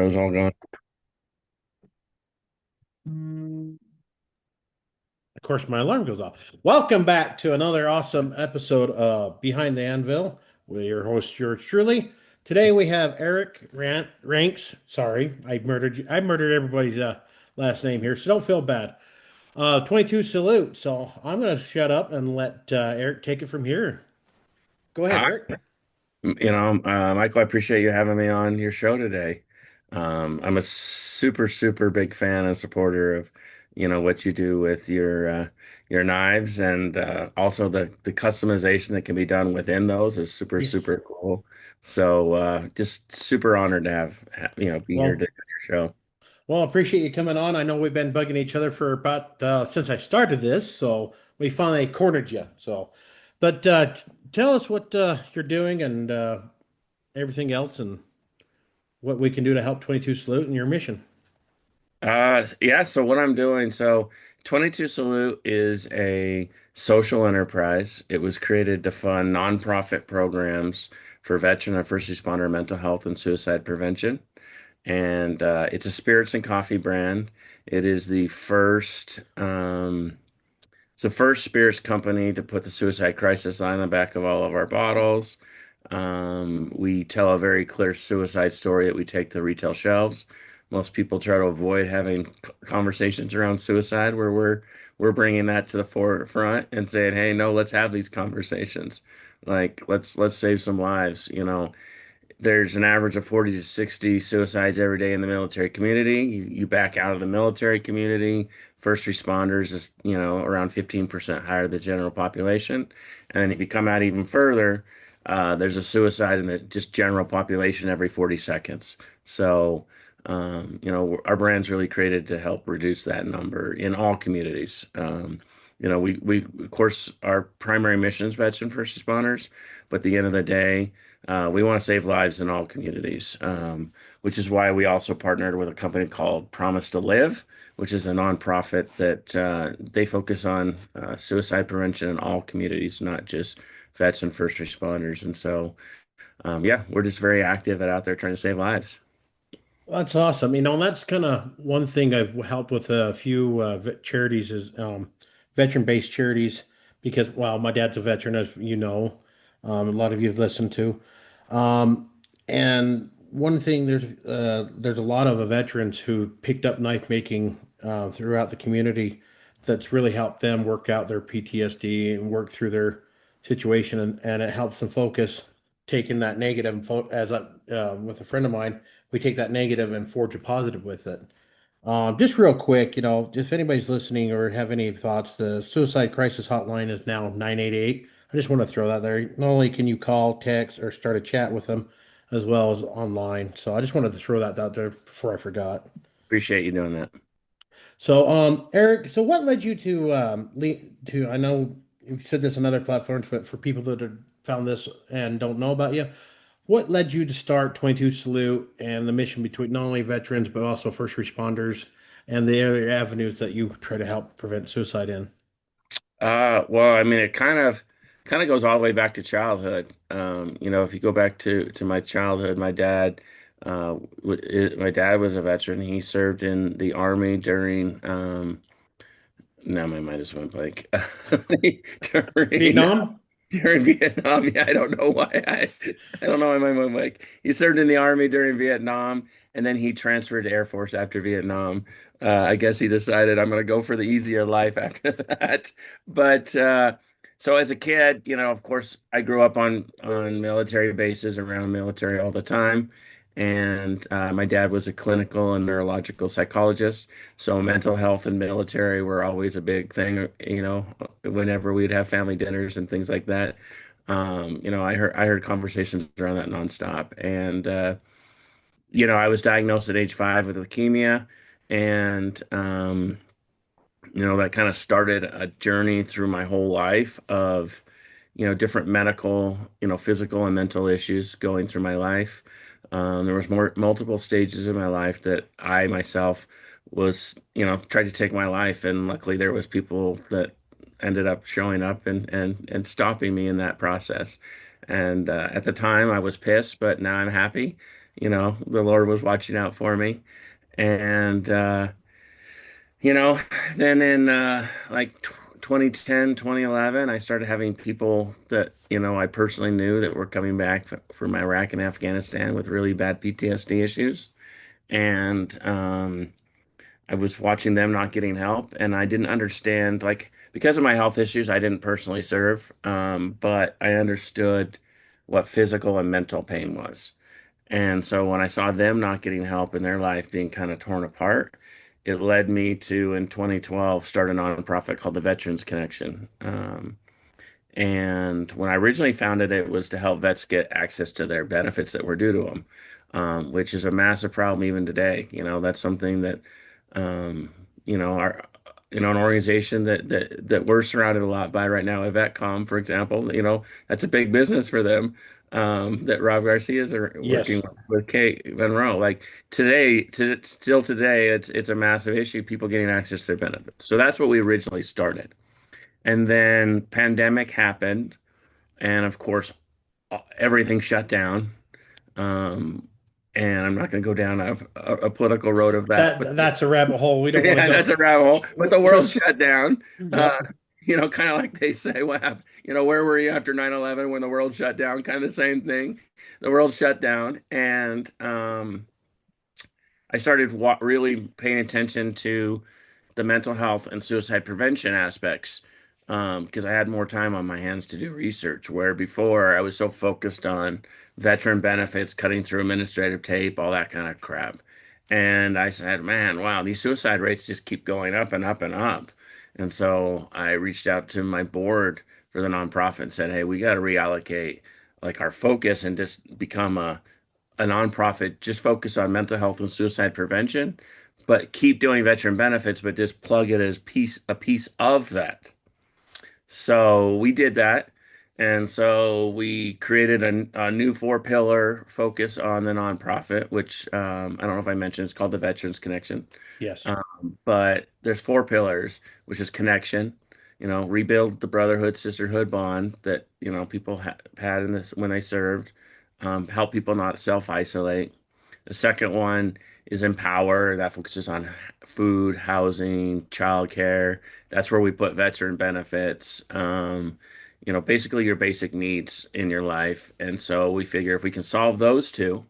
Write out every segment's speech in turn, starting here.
intro's all going. Of course, my alarm goes off. Welcome back to another awesome episode of Behind the Anvil with your host, yours truly. Today we have Eric Ranks. Sorry, I murdered everybody's last name here, so don't feel bad. 22 Salute. So I'm going to shut up and let Eric take it from here. Go ahead, Hi, Eric. Michael, I appreciate you having me on your show today. I'm a super, super big fan and supporter of, what you do with your knives and also the customization that can be done within those is super, Yes. super cool. So just super honored to be here to Well, do your show. I appreciate you coming on. I know we've been bugging each other for about since I started this, so we finally cornered you. But tell us what you're doing and everything else, and what we can do to help 22 Salute and your mission. Yeah, so what I'm doing, so 22 Salute is a social enterprise. It was created to fund nonprofit programs for veteran and first responder mental health and suicide prevention. And it's a spirits and coffee brand. It is the first spirits company to put the suicide crisis line on the back of all of our bottles. We tell a very clear suicide story that we take to retail shelves. Most people try to avoid having conversations around suicide, where we're bringing that to the forefront and saying, "Hey, no, let's have these conversations. Like, let's save some lives." There's an average of 40 to 60 suicides every day in the military community. You back out of the military community, first responders is, around 15% higher than the general population. And then if you come out even further, there's a suicide in the just general population every 40 seconds. So, our brand's really created to help reduce that number in all communities. Of course, our primary mission is veteran first responders, but at the end of the day, we want to save lives in all communities, which is why we also partnered with a company called Promise to Live, which is a nonprofit that they focus on suicide prevention in all communities, not just vets and first responders. And so, yeah, we're just very active and out there trying to save lives. That's awesome. And that's kind of one thing I've helped with a few charities is veteran-based charities because, well, my dad's a veteran, as you know, a lot of you have listened to. Um, and one thing, there's a lot of veterans who picked up knife making throughout the community that's really helped them work out their PTSD and work through their situation, and it helps them focus, taking that negative and with a friend of mine, we take that negative and forge a positive with it. Just real quick, if anybody's listening or have any thoughts, the suicide crisis hotline is now 988. I just want to throw that there. Not only can you call, text, or start a chat with them, as well as online. So I just wanted to throw that out there before I forgot. Appreciate you doing that. So, Eric, so what led you to I know you've said this on other platforms, but for people that have found this and don't know about you, what led you to start 22 Salute and the mission between not only veterans but also first responders and the other avenues that you try to help prevent suicide in? Well, I mean, it kind of goes all the way back to childhood. If you go back to my childhood, my dad was a veteran. He served in the army during now my mind just went blank. during Vietnam? during Vietnam. Yeah, I don't know why my mind went blank. He served in the army during Vietnam, and then he transferred to Air Force after Vietnam. I guess he decided I'm going to go for the easier life after that. But so as a kid, of course, I grew up on military bases around military all the time. And my dad was a clinical and neurological psychologist. So mental health and military were always a big thing, whenever we'd have family dinners and things like that. I heard conversations around that nonstop. And I was diagnosed at age 5 with leukemia, and that kind of started a journey through my whole life of, different medical, physical and mental issues going through my life. There was multiple stages in my life that I myself was, tried to take my life, and luckily there was people that ended up showing up and stopping me in that process. And at the time I was pissed, but now I'm happy. the Lord was watching out for me. And, you know, then in like 2010, 2011, I started having people that, I personally knew that were coming back from Iraq and Afghanistan with really bad PTSD issues. And I was watching them not getting help, and I didn't understand, like, because of my health issues, I didn't personally serve, but I understood what physical and mental pain was. And so when I saw them not getting help and their life being kind of torn apart, it led me to, in 2012, start a nonprofit called the Veterans Connection. And when I originally founded it, it was to help vets get access to their benefits that were due to them, which is a massive problem even today. That's something that, um, our, an organization that we're surrounded a lot by right now, Vetcom, for example, that's a big business for them. That Rob Garcia's are working Yes. with Kate Monroe. Like still today, it's a massive issue. People getting access to their benefits. So that's what we originally started. And then pandemic happened, and of course, everything shut down. Um, and I'm not going to go down a political road of that, but That's a rabbit hole. We don't want to yeah, go. that's a rabbit hole. But the world Trust. shut down. Uh, Yep. kind of like they say, what happened? Where were you after 9/11 when the world shut down? Kind of the same thing. The world shut down, and I started really paying attention to the mental health and suicide prevention aspects because I had more time on my hands to do research, where before I was so focused on veteran benefits, cutting through administrative tape, all that kind of crap. And I said, man, wow, these suicide rates just keep going up and up and up. And so I reached out to my board for the nonprofit and said, hey, we got to reallocate like our focus and just become a nonprofit, just focus on mental health and suicide prevention, but keep doing veteran benefits, but just plug it as a piece of that. So we did that. And so we created a new four-pillar focus on the nonprofit, which I don't know if I mentioned, it's called the Veterans Connection. Yes. But there's four pillars, which is connection, rebuild the brotherhood, sisterhood bond that, people had in this when they served, help people not self-isolate. The second one is empower. That focuses on food, housing, childcare. That's where we put veteran benefits. Basically your basic needs in your life. And so we figure if we can solve those two,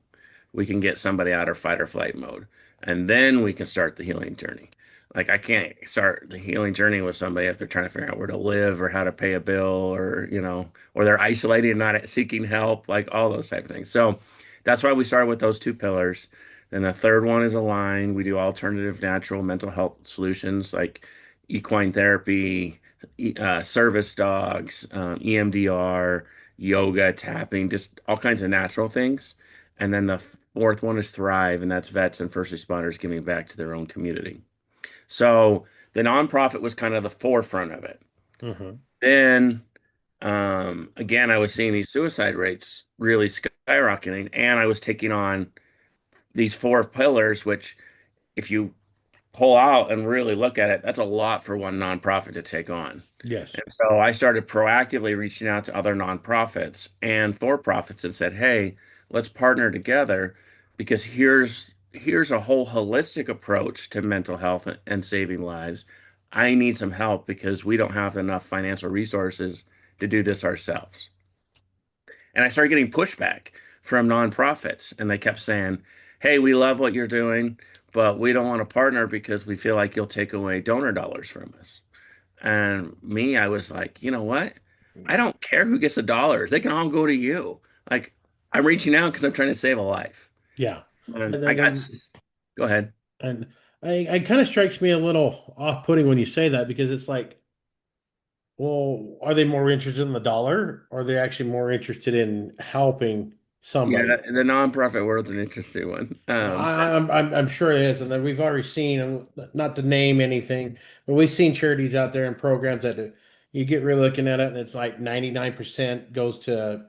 we can get somebody out of fight or flight mode. And then we can start the healing journey. Like I can't start the healing journey with somebody if they're trying to figure out where to live or how to pay a bill or they're isolated and not seeking help, like all those type of things. So that's why we started with those two pillars. Then the third one is aligned. We do alternative natural mental health solutions like equine therapy, service dogs, EMDR, yoga, tapping, just all kinds of natural things. And then the fourth one is Thrive, and that's vets and first responders giving back to their own community. So the nonprofit was kind of the forefront of it. Hmm. Then again, I was seeing these suicide rates really skyrocketing, and I was taking on these four pillars, which if you pull out and really look at it, that's a lot for one nonprofit to take on. Yes. And so I started proactively reaching out to other nonprofits and for-profits and said, "Hey, let's partner together because here's a whole holistic approach to mental health and saving lives. I need some help because we don't have enough financial resources to do this ourselves." And I started getting pushback from nonprofits, and they kept saying, "Hey, we love what you're doing, but we don't want to partner because we feel like you'll take away donor dollars from us." And me, I was like, you know what? I don't care who gets the dollars. They can all go to you. Like, I'm reaching out because I'm trying to save a life. Yeah. And And I then got, and, go ahead. and I kind of strikes me a little off-putting when you say that because it's like, well, are they more interested in the dollar or are they actually more interested in helping Yeah, somebody? the nonprofit world's an interesting one. I'm sure it is, and then we've already seen, and not to name anything, but we've seen charities out there and programs that you get really looking at it, and it's like 99% goes to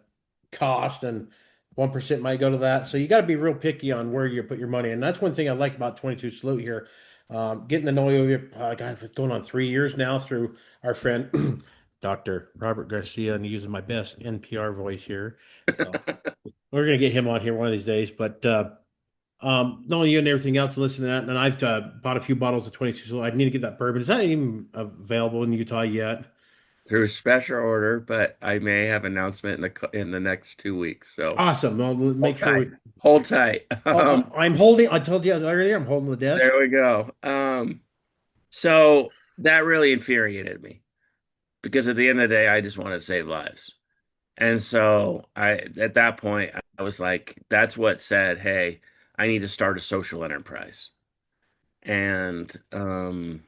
cost, and 1% might go to that. So you got to be real picky on where you put your money, and that's one thing I like about 22 Salute here. Getting to know you, God, it's going on 3 years now through our friend Dr. Robert Garcia, and using my best NPR voice here. So we're gonna get him on here one of these days. But knowing you and everything else, and listening to that, and I've bought a few bottles of 22. So I need to get that bourbon. Is that even available in Utah yet? Through special order, but I may have announcement in the next 2 weeks. So Awesome. We'll make hold sure tight. we. Hold tight. I'm holding. I told you earlier. I'm holding the desk. There we go. So that really infuriated me because at the end of the day, I just wanted to save lives. And so at that point, I was like, that's what said, hey, I need to start a social enterprise. And then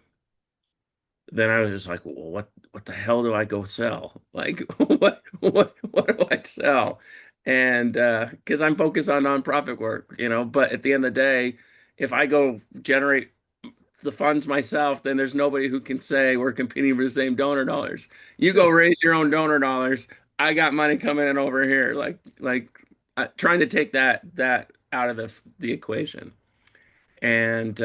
I was just like, well, what the hell do I go sell? Like, what do I sell? And because I'm focused on nonprofit work, but at the end of the day, if I go generate the funds myself, then there's nobody who can say we're competing for the same donor dollars. You go raise your own donor dollars. I got money coming in over here, trying to take that out of the equation. And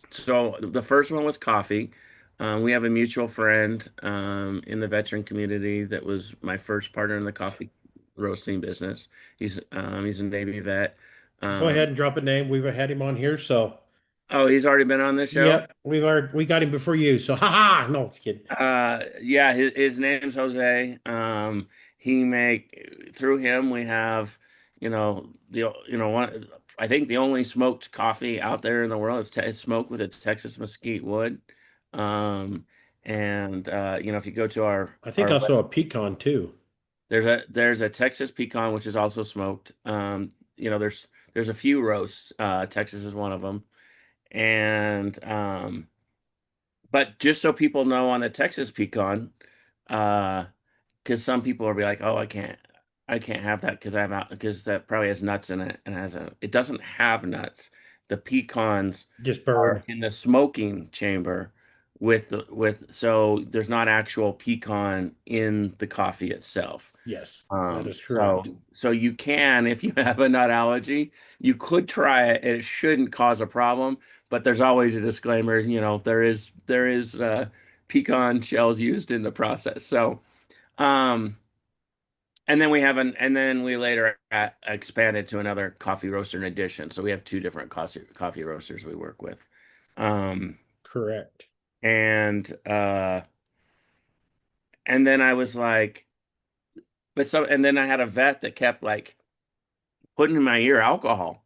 so the first one was coffee. We have a mutual friend in the veteran community that was my first partner in the coffee roasting business. He's a Navy vet. Go ahead Um, and drop a name. We've had him on here, so oh, he's already been on this show. yep, we got him before you. So haha, no, just kidding. Yeah, his name's Jose. He make through him we have, one. I think the only smoked coffee out there in the world is it's smoked with a Texas mesquite wood. Um, and if you go to I think our also a pecan too. there's a Texas pecan which is also smoked. There's a few roasts. Texas is one of them, and but just so people know on the Texas pecan, uh, because some people will be like, "Oh, I can't have that because that probably has nuts in it and it doesn't have nuts. The pecans Just are burn. in the smoking chamber so there's not actual pecan in the coffee itself. Yes, that Um, is correct. so you can, if you have a nut allergy, you could try it. It shouldn't cause a problem, but there's always a disclaimer, there is pecan shells used in the process. So, um, and then we later expanded to another coffee roaster in addition. So we have two different coffee roasters we work with. Um, Correct. and and then I was like, and then I had a vet that kept like putting in my ear alcohol.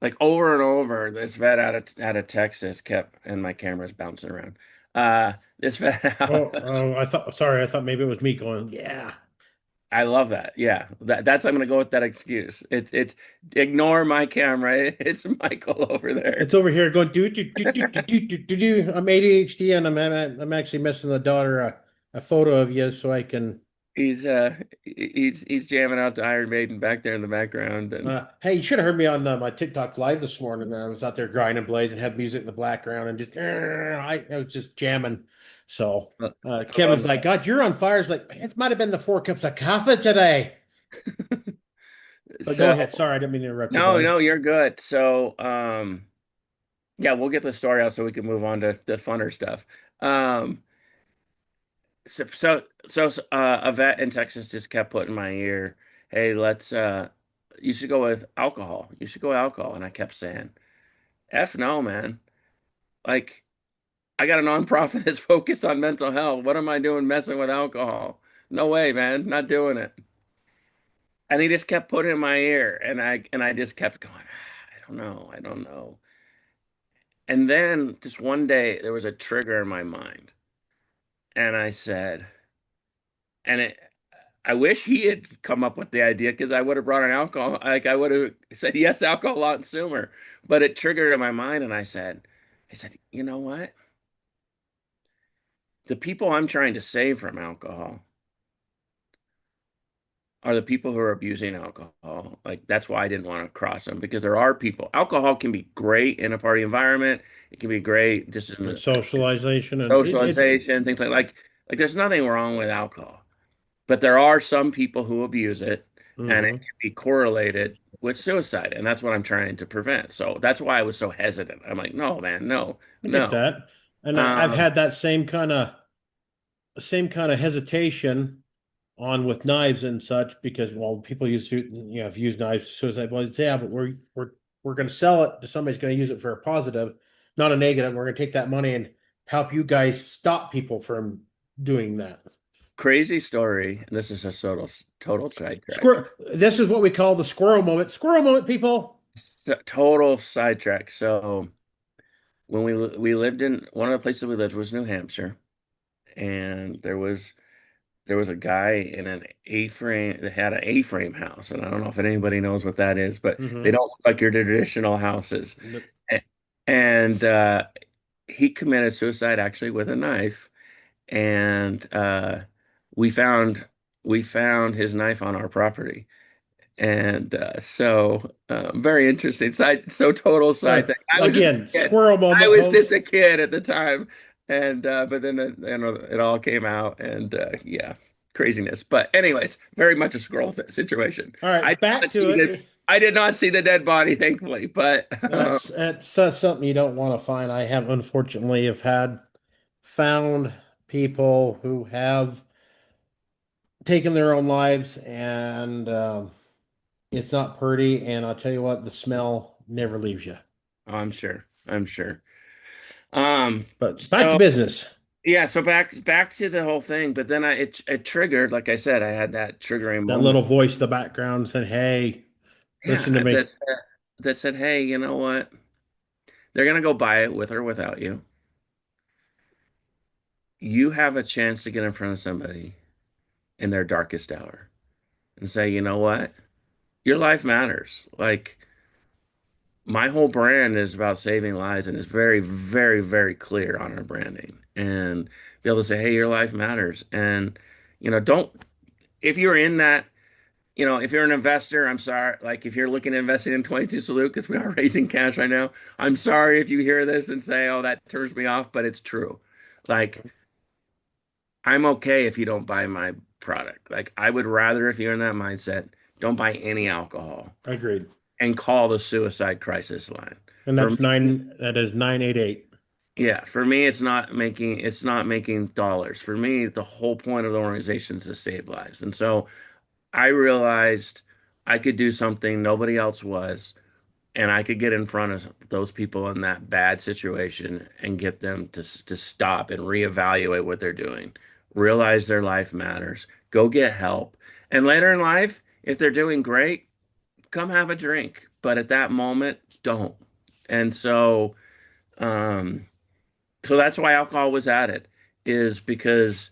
Like over and over, this vet out of Texas kept, and my camera's bouncing around. This vet out, Oh, I thought. Sorry, I thought maybe it was me going. Yeah, I love that. Yeah, that's I'm gonna go with that excuse. It's ignore my camera. It's Michael over there. it's over here going do. I'm ADHD and I'm actually missing the daughter a photo of you so I can. He's jamming out to Iron Maiden back there in the background, and Hey, you should have heard me on my TikTok live this morning. I was out there grinding blades and had music in the background and just I was just jamming. So I love Kevin's like, God, you're on fire. It's like it might have been the 4 cups of coffee today. that. But go So ahead. Sorry, I didn't mean to interrupt you, no, bud. no, you're good. So yeah, we'll get the story out so we can move on to the funner stuff. Um, a vet in Texas just kept putting in my ear, "Hey, you should go with alcohol. You should go with alcohol." And I kept saying, "F no, man. Like, I got a nonprofit that's focused on mental health. What am I doing messing with alcohol? No way, man. Not doing it." And he just kept putting it in my ear, and I just kept going, I don't know, I don't know. And then just one day there was a trigger in my mind, and I said, and it I wish he had come up with the idea because I would have brought an alcohol. Like I would have said yes to alcohol a lot sooner. But it triggered in my mind, and I said, you know what? The people I'm trying to save from alcohol are the people who are abusing alcohol. Like that's why I didn't want to cross them because there are people. Alcohol can be great in a party environment. It can be great just in And socialization and it's socialization, things like there's nothing wrong with alcohol. But there are some people who abuse it, and it mhm. can be correlated with suicide, and that's what I'm trying to prevent. So that's why I was so hesitant. I'm like, no, man, no, I get no. that. And I've Um, had that same kind of same kind of hesitation on with knives and such because well people have used knives for suicide. Well, yeah, but we're going to sell it to somebody's going to use it for a positive, not a negative. We're going to take that money and help you guys stop people from doing that. Crazy story. And this is a total sidetrack. Squirrel. This is what we call the squirrel moment. Squirrel moment, people. Total sidetrack. So when we lived in one of the places we lived was New Hampshire, and there was a guy in an A-frame that had an A-frame house, and I don't know if anybody knows what that is, but they Hmm. don't look like your traditional houses. A- And he committed suicide actually with a knife, and we found we found his knife on our property. And very interesting side, so total side thing. I was just a Again, kid. squirrel I moment, was just folks. a kid at the time, and but then it all came out, and yeah, craziness. But anyways, very much a scroll situation. All I right, did not back to see the it. I did not see the dead body, thankfully, but That's something you don't want to find. I have unfortunately have had found people who have taken their own lives, and it's not pretty. And I'll tell you what, the smell never leaves you. I'm sure. I'm sure. Um, But back to so business. yeah, so back to the whole thing, but then it triggered, like I said, I had that triggering That moment. little voice in the background said, "Hey, listen to Yeah, me." that said, hey, you know what? They're gonna go buy it with or without you. You have a chance to get in front of somebody in their darkest hour and say, you know what? Your life matters. Like my whole brand is about saving lives and it's very, very, very clear on our branding. And be able to say, hey, your life matters. And, don't, if you're in that, if you're an investor, I'm sorry. Like if you're looking at investing in 22 Salute, because we are raising cash right now, I'm sorry if you hear this and say, oh, that turns me off, but it's true. Like I'm okay if you don't buy my product. Like I would rather, if you're in that mindset, don't buy any alcohol Agreed. and call the suicide crisis line. And For that's me, nine. That is 988. yeah, for me, it's not making dollars. For me, the whole point of the organization is to save lives. And so I realized I could do something nobody else was, and I could get in front of those people in that bad situation and get them to stop and reevaluate what they're doing, realize their life matters, go get help, and later in life, if they're doing great, come have a drink. But at that moment, don't. And um, so that's why alcohol was added, is because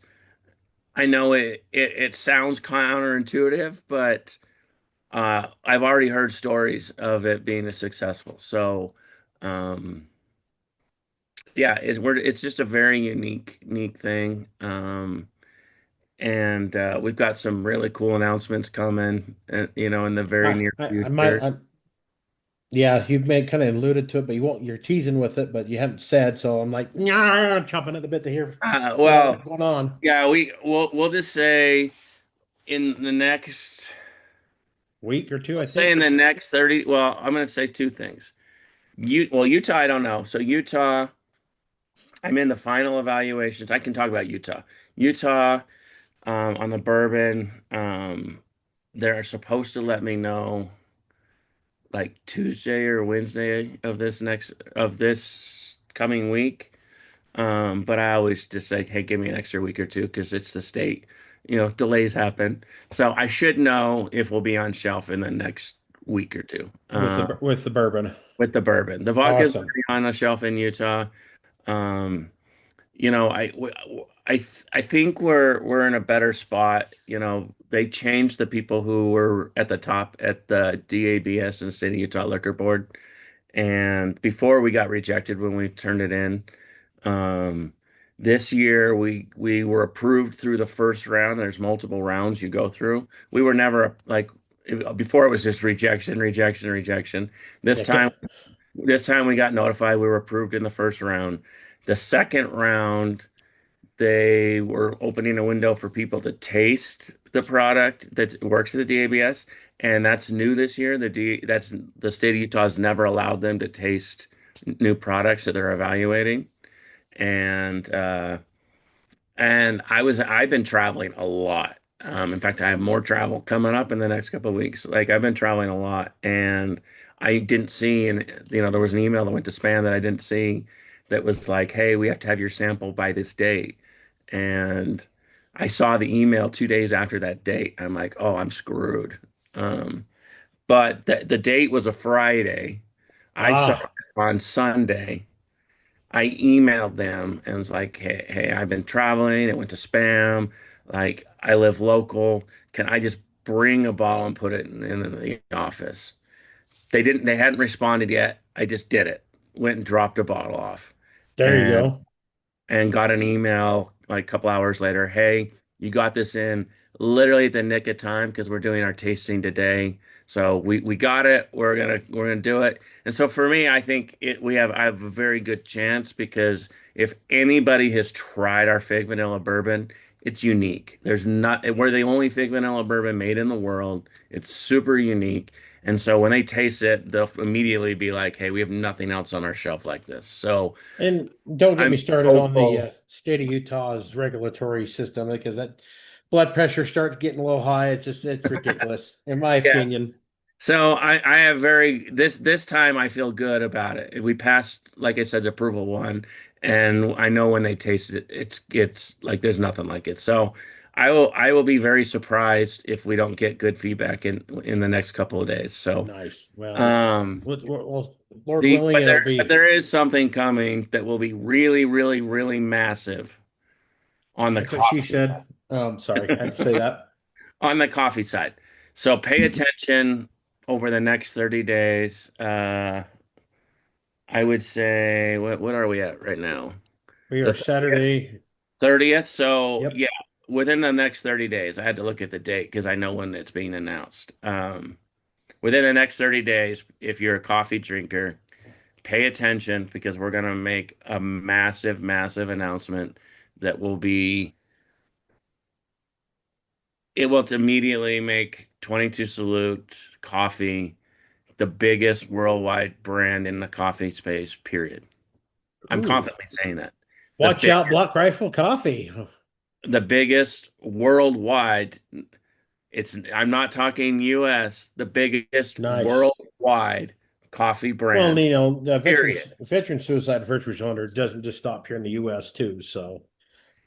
I know it sounds counterintuitive, but I've already heard stories of it being a successful. So, um, yeah, it's just a very unique thing. And we've got some really cool announcements coming, in the very near I might. future. Yeah, you've made kind of alluded to it, but you won't. You're teasing with it, but you haven't said. So I'm like, nah, chomping at the bit to hear what all Well, got going on. yeah, we'll just say in the next, Week or two, I let's say in think. the next 30. Well, I'm going to say two things. Utah, I don't know. So Utah, I'm in the final evaluations. I can talk about Utah. Utah, on the bourbon. They're supposed to let me know like Tuesday or Wednesday of this coming week. But I always just say, hey, give me an extra week or two because it's the state. Delays happen. So I should know if we'll be on shelf in the next week or two. With the bourbon. With the bourbon. The vodka is Awesome. already on the shelf in Utah. Um, I think we're in a better spot. They changed the people who were at the top at the DABS and State of Utah Liquor Board, and before we got rejected when we turned it in. Um, this year we were approved through the first round. There's multiple rounds you go through. We were never like before it was just rejection, rejection, rejection. This Yeah, time this time we got notified we were approved in the first round. The second round, they were opening a window for people to taste the product that works at the DABS, and that's new this year. That's the state of Utah has never allowed them to taste new products that they're evaluating, and And I've been traveling a lot. In fact, I have more travel coming up in the next couple of weeks. Like I've been traveling a lot, and I didn't see, and there was an email that went to spam that I didn't see that was like, "Hey, we have to have your sample by this date." And I saw the email 2 days after that date. I'm like, "Oh, I'm screwed." Um, but the date was a Friday. I saw it Ah, on Sunday. I emailed them and was like, hey, I've been traveling. It went to spam. Like, I live local. Can I just bring a bottle and put it in the office? They hadn't responded yet. I just did it. Went and dropped a bottle off. there you And go. and got an email like a couple hours later. Hey, you got this in literally at the nick of time because we're doing our tasting today. So we got it. We're gonna do it. And so for me, I think I have a very good chance because if anybody has tried our fig vanilla bourbon, it's unique. We're the only fig vanilla bourbon made in the world. It's super unique. And so when they taste it, they'll immediately be like, "Hey, we have nothing else on our shelf like this." So And don't get me I'm started on the hopeful. state of Utah's regulatory system because that blood pressure starts getting a little high. It's ridiculous, in my Yes. opinion. So I have this time I feel good about it. We passed, like I said, approval one, and I know when they taste it, it's like there's nothing like it. So I will be very surprised if we don't get good feedback in the next couple of days. So Nice. Well, um Lord the willing, it'll but be. there is something coming that will be really, really, really massive on the That's what she coffee said. Sorry, I had to say that. on the coffee side. So pay attention over the next 30 days. I would say what are we at right now? We The are Saturday. 30th. So Yep. yeah, within the next 30 days, I had to look at the date because I know when it's being announced. Within the next 30 days, if you're a coffee drinker, pay attention because we're gonna make a massive, massive announcement that will be it will immediately make 22 Salute Coffee the biggest worldwide brand in the coffee space, period. I'm Ooh, confidently saying that. The watch big, out, Black Rifle Coffee. the biggest worldwide. I'm not talking US, the biggest Nice. worldwide coffee Well, brand, the period. veteran suicide virtue responder doesn't just stop here in the U.S. too. So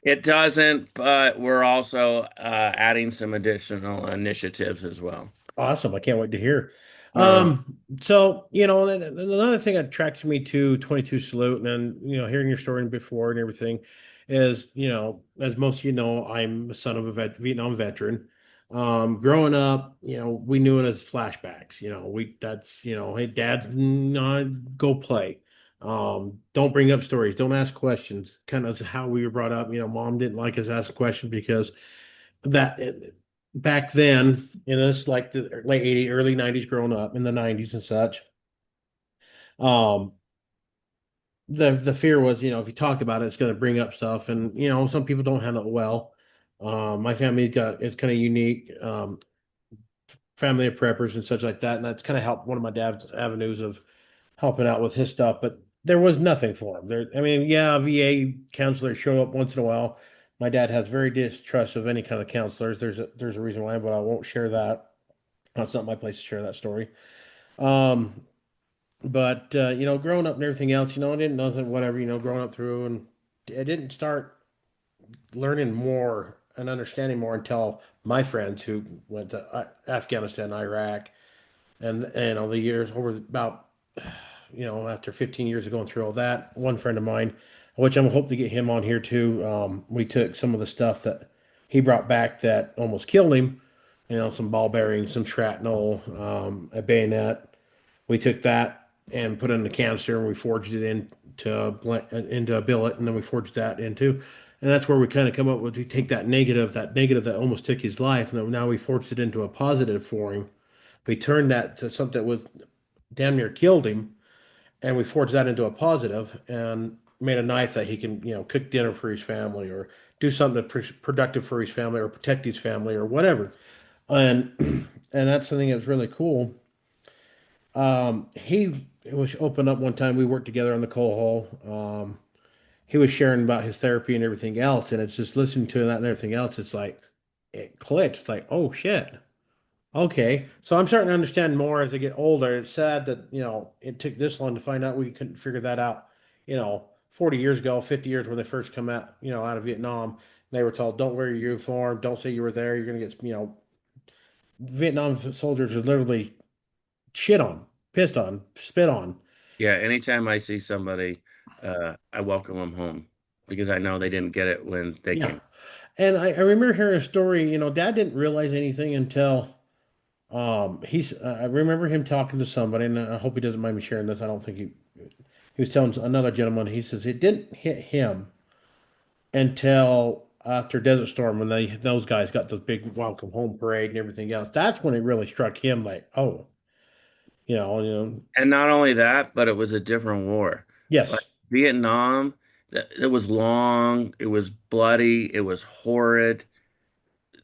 It doesn't, but we're also adding some additional initiatives as well. awesome! I can't wait to hear. Uh, So another thing that attracts me to 22 Salute, and then hearing your story before and everything, is as most of you know, I'm a son of a Vietnam veteran. Growing up, we knew it as flashbacks. We that's hey, Dad, go play. Don't bring up stories. Don't ask questions. Kind of how we were brought up. Mom didn't like us ask questions because that back then, it's like the late 80s, early 90s, growing up in the 90s and such. Um, the fear was, if you talk about it, it's going to bring up stuff, and some people don't handle it well. My family it's kind of unique. Family of preppers and such like that. And that's kind of helped one of my dad's avenues of helping out with his stuff. But there was nothing for him. I mean, yeah, VA counselors show up once in a while. My dad has very distrust of any kind of counselors. There's a reason why, but I won't share that. That's not my place to share that story. Um, but growing up and everything else, I didn't know that whatever, growing up through, and I didn't start learning more and understanding more until my friends who went to Afghanistan, Iraq, and all the years over about after 15 years of going through all that, one friend of mine, which I'm hope to get him on here too. We took some of the stuff that he brought back that almost killed him, some ball bearings, some shrapnel, a bayonet. We took that and put it in the canister and we forged it into a billet, and then we forged that into, and that's where we kind of come up with, we take that negative that almost took his life, and then now we forged it into a positive for him. We turned that to something that was damn near killed him, and we forged that into a positive and made a knife that he can, cook dinner for his family or do something productive for his family or protect his family or whatever. And and that's something that's really cool. He was opened up one time. We worked together on the coal hole. he was sharing about his therapy and everything else, and it's just listening to that and everything else. It's like it clicked. It's like, oh shit. Okay. So I'm starting to understand more as I get older. It's sad that, it took this long to find out we couldn't figure that out, 40 years ago, 50 years when they first come out, out of Vietnam. They were told, don't wear your uniform, don't say you were there. You're going to get, Vietnam soldiers are literally shit on, pissed on, spit on. Yeah, anytime I see somebody, I welcome them home because I know they didn't get it when they Yeah. came. And I remember hearing a story, Dad didn't realize anything until I remember him talking to somebody, and I hope he doesn't mind me sharing this. I don't think he was telling another gentleman, he says it didn't hit him until after Desert Storm when those guys got this big welcome home parade and everything else. That's when it really struck him like, oh, And not only that, but it was a different war. Like yes, Vietnam, it was long, it was bloody, it was horrid.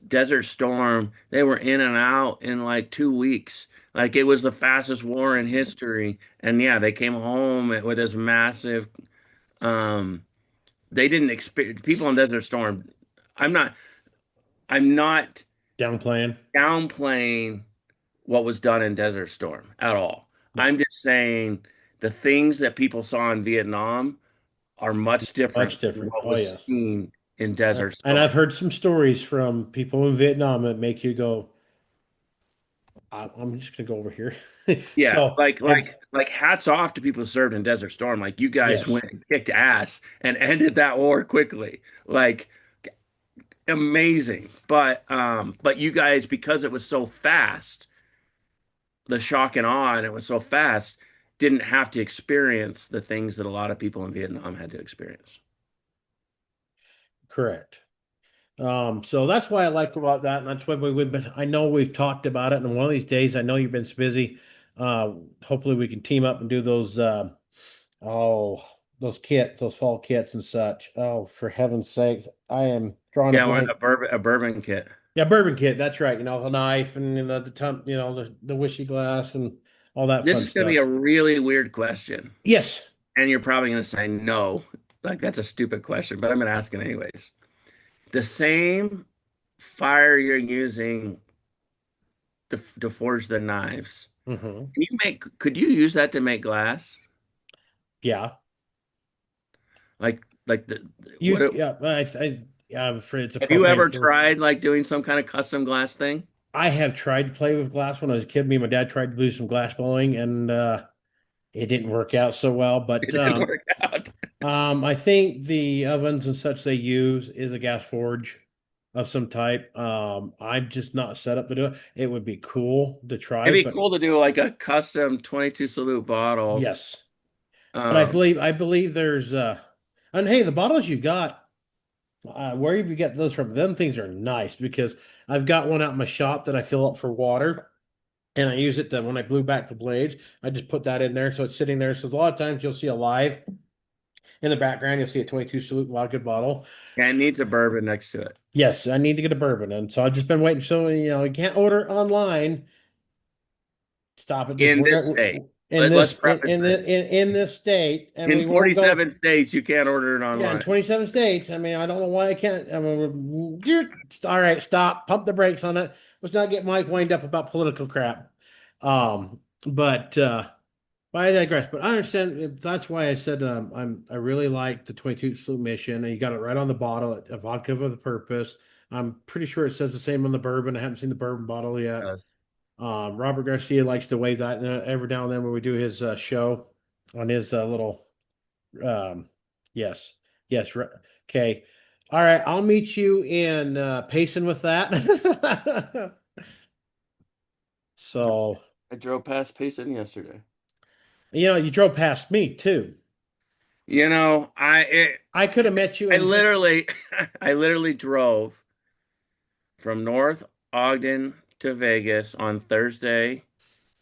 Desert Storm, they were in and out in like 2 weeks. Like it was the fastest war in history. And yeah, they came home with this massive, um, they didn't expect people in Desert Storm. I'm not, I'm not downplaying. downplaying what was done in Desert Storm at all. No, I'm just saying the things that people saw in Vietnam are much different much than different. what Oh was yes. seen in Desert And Storm. I've heard some stories from people in Vietnam that make you go, I'm just gonna go over here. Yeah, So have like hats off to people who served in Desert Storm. Like you guys yes, went and kicked ass and ended that war quickly. Like amazing. But you guys, because it was so fast, the shock and awe, and it was so fast, didn't have to experience the things that a lot of people in Vietnam had to experience. correct. So that's why I like about that, and that's why we've been. I know we've talked about it, and one of these days, I know you've been so busy. Uh, Hopefully, we can team up and do those. Oh, those kits, those fall kits and such. Oh, for heaven's sakes, I am drawing a Yeah, what, blank. a bourbon kit. Yeah, bourbon kit. That's right. The knife and the ton, the whiskey glass and all that This fun is going to be a stuff. really weird question, Yes. and you're probably going to say no. Like that's a stupid question, but I'm going to ask it anyways. The same fire you're using to forge the knives. Could you use that to make glass? Yeah. Like what Yeah. I'm afraid it's a have you propane ever source. tried like doing some kind of custom glass thing? I have tried to play with glass when I was a kid. Me and my dad tried to do some glass blowing, and it didn't work out so well. It But didn't work out. I think the ovens and such they use is a gas forge of some type. I'm just not set up to do it. It would be cool to try, It'd be but cool to do like a custom 22 salute bottle. yes. But Um, I believe there's and hey, the bottles you got, where you get those from? Them things are nice because I've got one out in my shop that I fill up for water. And I use it to when I glue back the blades, I just put that in there. So it's sitting there. So a lot of times you'll see a live in the background, you'll see a 22 salute vodka bottle. and it needs a bourbon next to it. Yes, I need to get a bourbon. And so I've just been waiting. So, you can't order online. Stop it. Just In we're this gonna state. in Let's this preface this. in this state, and In we won't go. 47 states, you can't order it Yeah, in online. 27 states. I mean, I don't know why I can't. I mean, all right, stop. Pump the brakes on it. Let's not get Mike wind up about political crap. But I digress. But I understand that's why I said I really like the 22 Salute Mission, and you got it right on the bottle, a vodka with a purpose. I'm pretty sure it says the same on the bourbon. I haven't seen the bourbon bottle yet. Uh, Robert Garcia likes to wave that every now and then when we do his show on his little. Yes, yes. Okay. All right. I'll meet you in Payson with that. So, I drove past Payson yesterday. you drove past me too. You know, I could have met you I in. literally I literally drove from North Ogden to Vegas on Thursday,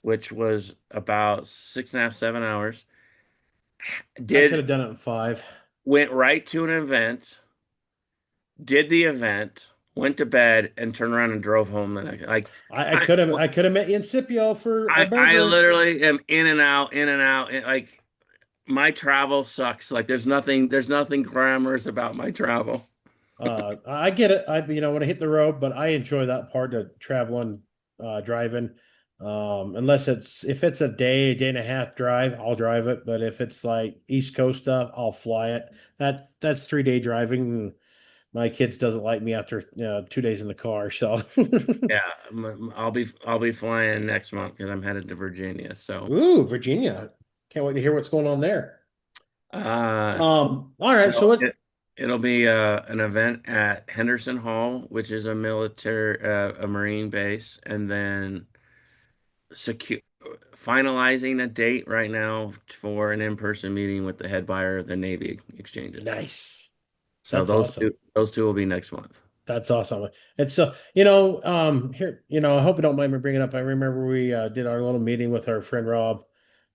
which was about 6.5, 7 hours. I could Did have done it in 5. Went right to an event, did the event, went to bed, and turned around and drove home the next. Like I, I could have met you in Scipio for a I burger. literally am in and out, in and out. Like my travel sucks. Like there's nothing glamorous about my travel. I get it. When I hit the road, but I enjoy that part of traveling, driving. Unless if it's a day and a half drive, I'll drive it. But if it's like East Coast stuff, I'll fly it. That's 3 day driving. My kids doesn't like me after 2 days in the car. So, Yeah, I'll be flying next month because I'm headed to Virginia. So, ooh, Virginia. Can't wait to hear what's going on there. uh, All right. So so let's it'll be an event at Henderson Hall, which is a Marine base, and then secure finalizing a date right now for an in-person meeting with the head buyer of the Navy exchanges. nice. So That's those awesome. two those two will be next month. That's awesome. It's here, I hope you don't mind me bringing it up. I remember we did our little meeting with our friend Rob,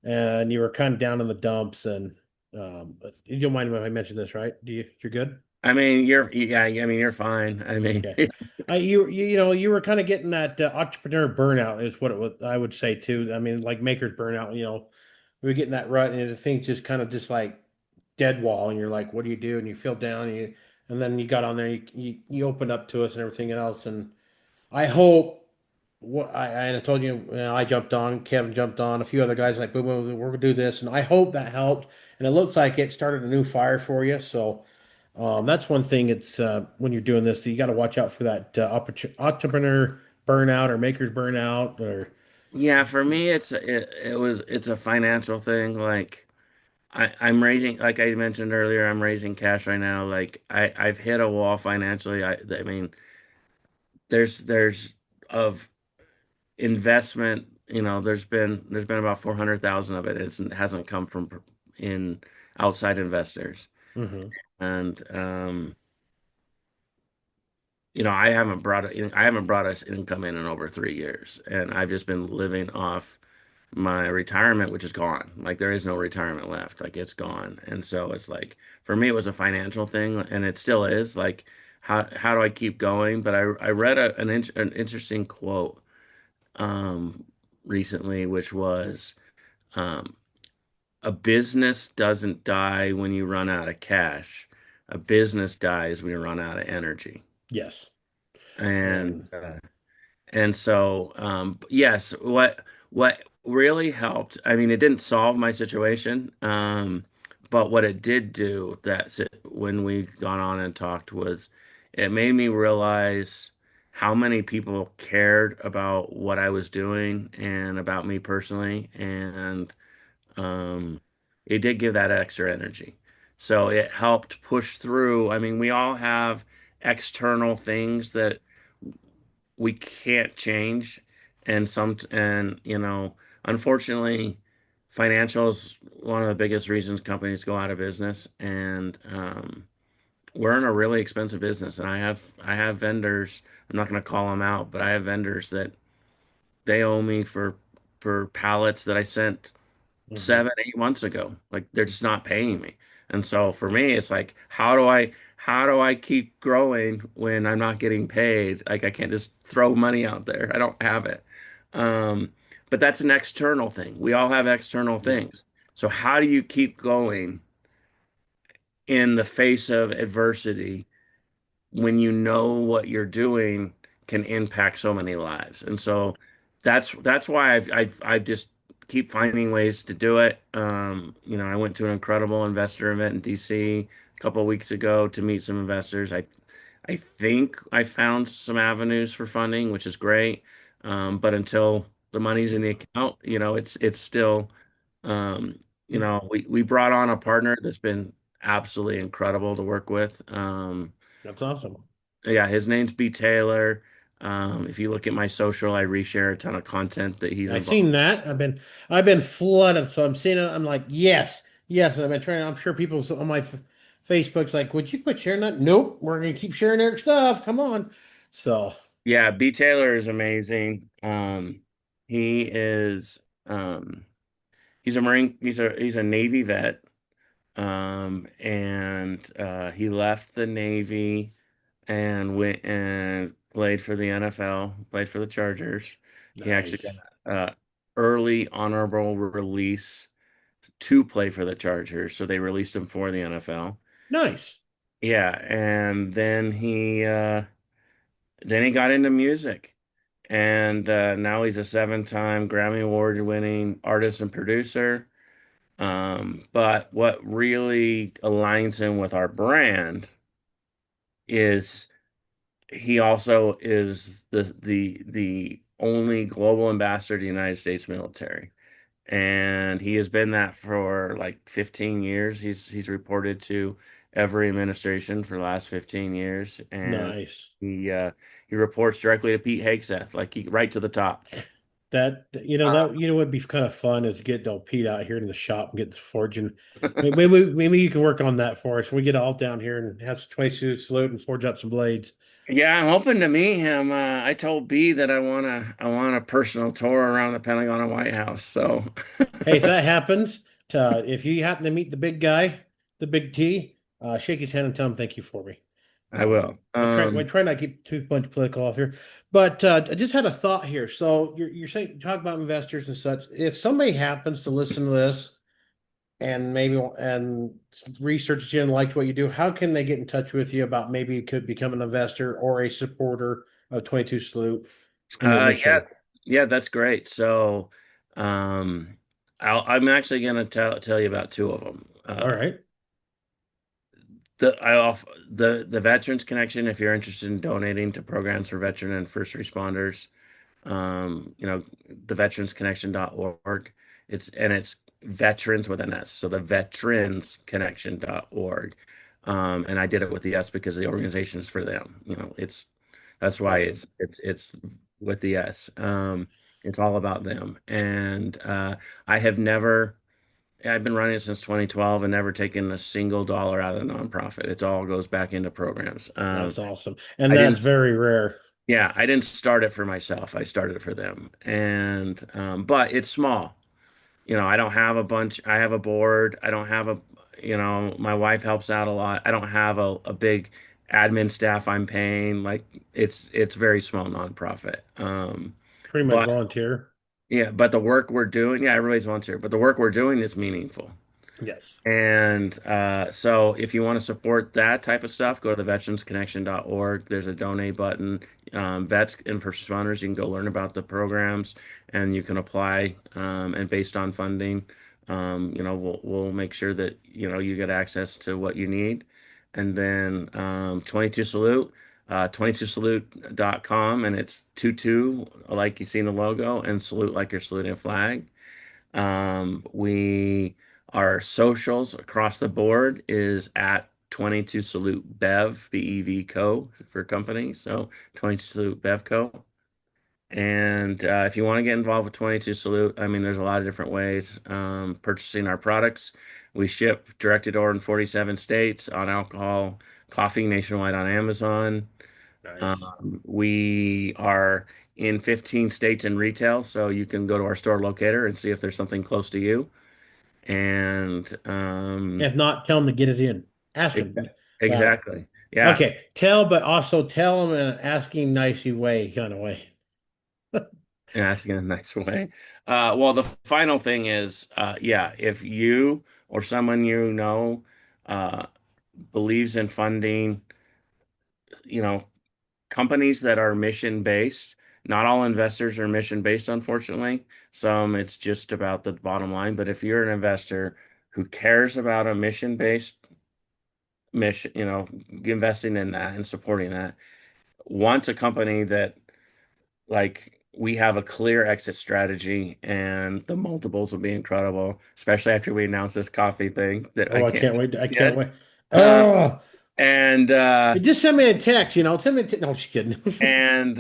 and you were kind of down in the dumps, and but you don't mind if I mention this, right? You're good? I mean, you're fine. I mean, Okay. You were kind of getting that entrepreneur burnout is what it was, I would say too. I mean, like maker's burnout, we were getting that rut and the thing's just kind of just like dead wall and you're like, what do you do? And you feel down and then you got on there, you opened up to us and everything else. And I hope I told you, I jumped on, Kevin jumped on, a few other guys like, boom, boom, we're gonna do this. And I hope that helped. And it looks like it started a new fire for you. So that's one thing. It's when you're doing this, you got to watch out for that entrepreneur burnout or maker's burnout. Or yeah, for me, it's a financial thing. Like I'm raising, like I mentioned earlier, I'm raising cash right now. Like I've hit a wall financially. I mean, there's of investment. There's been about 400,000 of it. It hasn't come from in outside investors, hmm and I haven't brought us income in over 3 years, and I've just been living off my retirement, which is gone. Like there is no retirement left. Like it's gone. And so it's like for me, it was a financial thing, and it still is. Like how do I keep going? But I read an interesting quote um recently, which was um a business doesn't die when you run out of cash. A business dies when you run out of energy. yes, And and so, yes, what really helped, I mean, it didn't solve my situation, but what it did do, when we got on and talked, was it made me realize how many people cared about what I was doing and about me personally, and um, it did give that extra energy. So it helped push through. I mean, we all have external things that we can't change, and unfortunately, financial is one of the biggest reasons companies go out of business, and we're in a really expensive business, and I have vendors. I'm not going to call them out, but I have vendors that they owe me for pallets that I sent hmm 7, 8 months ago. Like they're just not paying me. And so for me, it's like, how do I keep growing when I'm not getting paid? Like I can't just throw money out there. I don't have it. Um, but that's an external thing. We all have external yeah, things. So how do you keep going in the face of adversity when you know what you're doing can impact so many lives? And so that's why I've just keep finding ways to do it. I went to an incredible investor event in DC a couple of weeks ago to meet some investors. I think I found some avenues for funding, which is great. But until the money's in the account, it's still we brought on a partner that's been absolutely incredible to work with. that's awesome. Yeah, his name's B. Taylor. If you look at my social, I reshare a ton of content that he's I involved. seen that. I've been flooded, so I'm seeing it. I'm like, yes, yes. And I've been trying. I'm sure people on my Facebook's like, would you quit sharing that? Nope, we're gonna keep sharing their stuff. Come on. So Yeah, B. Taylor is amazing. He is he's a Marine, he's a Navy vet. And he left the Navy and went and played for the NFL, played for the Chargers. He actually got nice. uh early honorable release to play for the Chargers, so they released him for the NFL. Nice. Yeah, and then he got into music, and now he's a seven-time Grammy Award-winning artist and producer. But what really aligns him with our brand is he also is the only global ambassador to the United States military. And he has been that for like 15 years. He's reported to every administration for the last 15 years, and Nice. he reports directly to Pete Hegseth, like he right to the top. That would be kind of fun is get Del Pete out here in the shop and get the forging. Maybe you can work on that for us. We get all down here and have some 22 salute and forge up some blades. Yeah, I'm hoping to meet him. I told B that I want a personal tour around the Pentagon and White House. So Hey, if that happens, if you happen to meet the big guy, the big T, shake his hand and tell him thank you for me. I will. I try not to keep too much political off here, but I just had a thought here. So you're saying talk about investors and such. If somebody happens to listen to this and researched you and liked what you do, how can they get in touch with you about maybe you could become an investor or a supporter of 22 Salute and your Yeah, mission? yeah, that's great. So, um, I'm actually gonna tell you about two of them. All right. The Veterans Connection, if you're interested in donating to programs for veteran and first responders, the veteransconnection.org. It's veterans with an S, so the veteransconnection.org. And I did it with the S because the organization is for them. That's why Awesome. it's with the S. It's all about them. And I have never I've been running it since 2012 and never taken a single dollar out of the nonprofit. It all goes back into programs. That's awesome. And I that's didn't very rare. Yeah, I didn't start it for myself. I started it for them. And but it's small. I don't have a bunch. I have a board. I don't have my wife helps out a lot. I don't have a big admin staff I'm paying. Like it's very small nonprofit. Pretty much But volunteer. but the work we're doing, yeah, everybody's volunteer, but the work we're doing is meaningful. Yes. And so if you want to support that type of stuff, go to the veteransconnection.org. There's a donate button. Vets and first responders, you can go learn about the programs and you can apply. And based on funding, we'll make sure that, you get access to what you need. And then 22 Salute, 22salute.com, and it's 22 like you see in the logo, and salute like you're saluting a flag. We Our socials across the board is at 22 Salute Bev, BEV Co. for company. So 22 Salute Bev Co. And if you want to get involved with 22 Salute, I mean, there's a lot of different ways. Purchasing our products, we ship direct to door in 47 states on alcohol, coffee nationwide on Amazon. Nice. We are in 15 states in retail, so you can go to our store locator and see if there's something close to you. And If not, tell them to get it in. Ask ex- them. Well, exactly. Yeah. okay. But also tell them in an asking nicey way kind of way. Asking in a nice way. Well, the final thing is, yeah, if you or someone uh, believes in funding, you know, companies that are mission based. Not all investors are mission based, unfortunately. Some it's just about the bottom line. But if you're an investor who cares about a mission based mission, investing in that and supporting that, wants a company that, like, we have a clear exit strategy and the multiples will be incredible, especially after we announce this coffee thing that I Oh, I can't can't wait. I announce can't yet. wait. Uh, Oh, and just send me a text, Send me a text. No, just kidding. and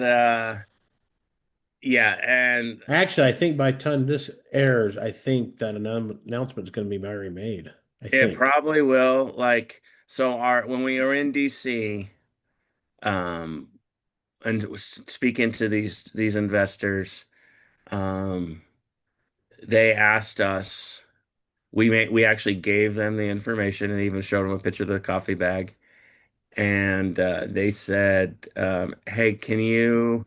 yeah, and Actually, I think by the time this airs, I think that announcement is going to be already made. I it think. probably will. Like, so our when we were in DC, um, and speaking to these investors, um, they asked us. We actually gave them the information and even showed them a picture of the coffee bag. And they said, "Hey, can you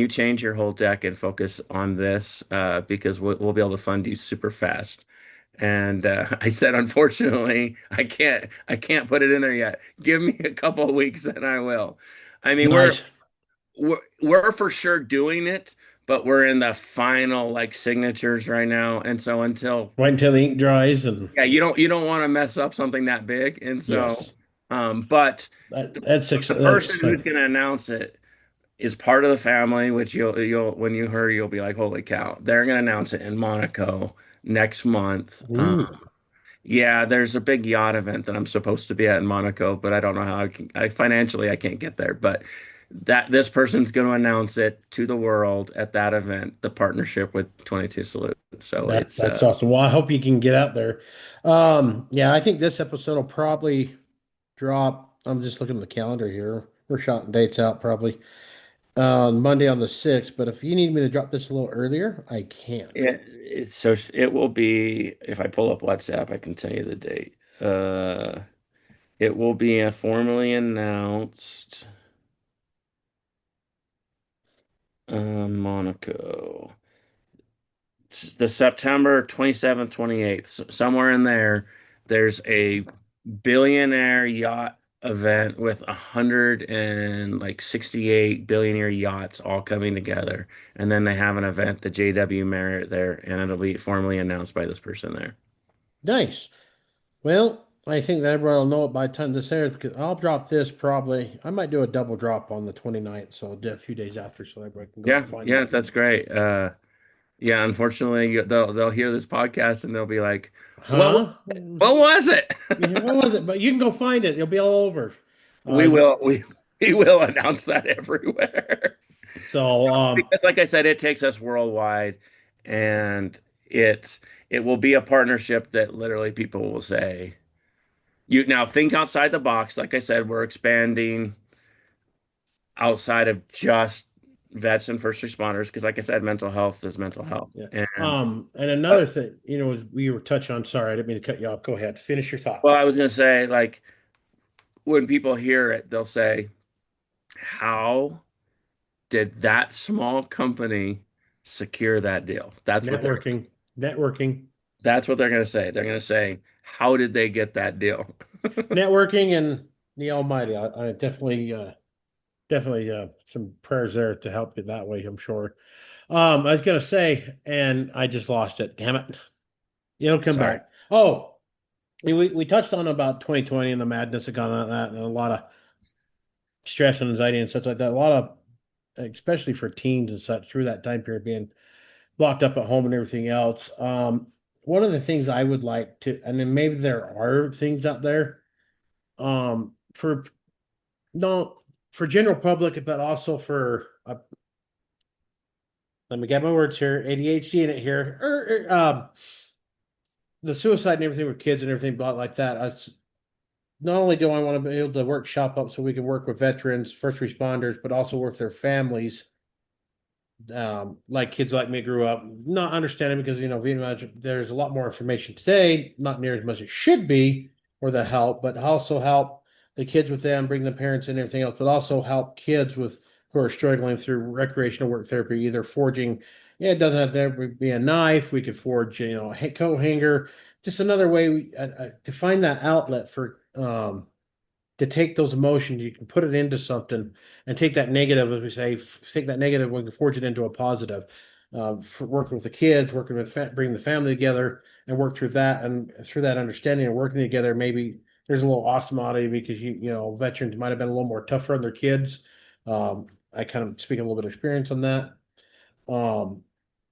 change your whole deck and focus on this? Because we'll be able to fund you super fast." And I said, unfortunately, I can't put it in there yet. Give me a couple of weeks and I will. I mean, Nice. we're for sure doing it, but we're in the final like signatures right now. And so until Wait until the ink dries and yeah, you don't want to mess up something that big. And so yes. but That the, that's the person that's who's going to announce it is part of the family, which you'll when you hear you'll be like, holy cow, they're going to announce it in Monaco next month. ooh. Yeah, there's a big yacht event that I'm supposed to be at in Monaco, but I don't know how I financially I can't get there. But that this person's going to announce it to the world at that event, the partnership with 22 Salute. So it's That's awesome. Well, I hope you can get out there. Yeah, I think this episode will probably drop. I'm just looking at the calendar here. We're shotting dates out probably Monday on the 6th, but if you need me to drop this a little earlier, I can. it will be if I pull up WhatsApp, I can tell you the date. It will be formally announced Monaco. The September 27th, 28th, somewhere in there, there's a billionaire yacht event with 168 billionaire yachts all coming together. And then they have an event, the JW Marriott there, and it'll be formally announced by this person there. Nice. Well, I think that everyone will know it by the time this airs because I'll drop this probably. I might do a double drop on the 29th, so a few days after, so everybody can go Yeah, find yeah, it. that's great. Yeah, unfortunately, they'll hear this podcast and they'll be like, "What was Huh? it? What was it?" Yeah, what was it? But you can go find it. It'll be all over. We Uh, will we will announce that everywhere. so Because like I said, it takes us worldwide and it it will be a partnership that literally people will say, you now think outside the box. Like I said, we're expanding outside of just vets and first responders because like I said, mental health is mental health. yeah. And And uh, another thing, we were touching on. Sorry, I didn't mean to cut you off. Go ahead. Finish your thought. well, I was gonna say like when people hear it, they'll say, how did that small company secure that deal? Networking, networking, That's what they're going to say. They're going to say, how did they get that deal? networking, and the Almighty. I definitely, definitely, some prayers there to help you that way. I'm sure. I was gonna say, and I just lost it. Damn it! It'll come Sorry. back. Oh, we touched on about 2020 and the madness that gone on that, and a lot of stress and anxiety and such like that. A lot of, especially for teens and such, through that time period being locked up at home and everything else. One of the things I would like to, and then maybe there are things out there, for no for general public, but also for let me get my words here, ADHD in it here. The suicide and everything with kids and everything like that. Not only do I want to be able to work shop up so we can work with veterans, first responders, but also work with their families, like kids like me grew up not understanding because there's a lot more information today, not near as much as it should be, or the help, but also help the kids with them, bring the parents and everything else, but also help kids with who are struggling through recreational work therapy, either forging. Yeah, it doesn't have to be a knife. We could forge, a coat hanger, just another way to find that outlet for to take those emotions, you can put it into something and take that negative, as we say, take that negative, we can forge it into a positive. For working with the kids, working with bringing the family together, and work through that, and through that understanding and working together, maybe there's a little awesomeity because veterans might have been a little more tougher on their kids. I kind of speak a little bit of experience on that. um,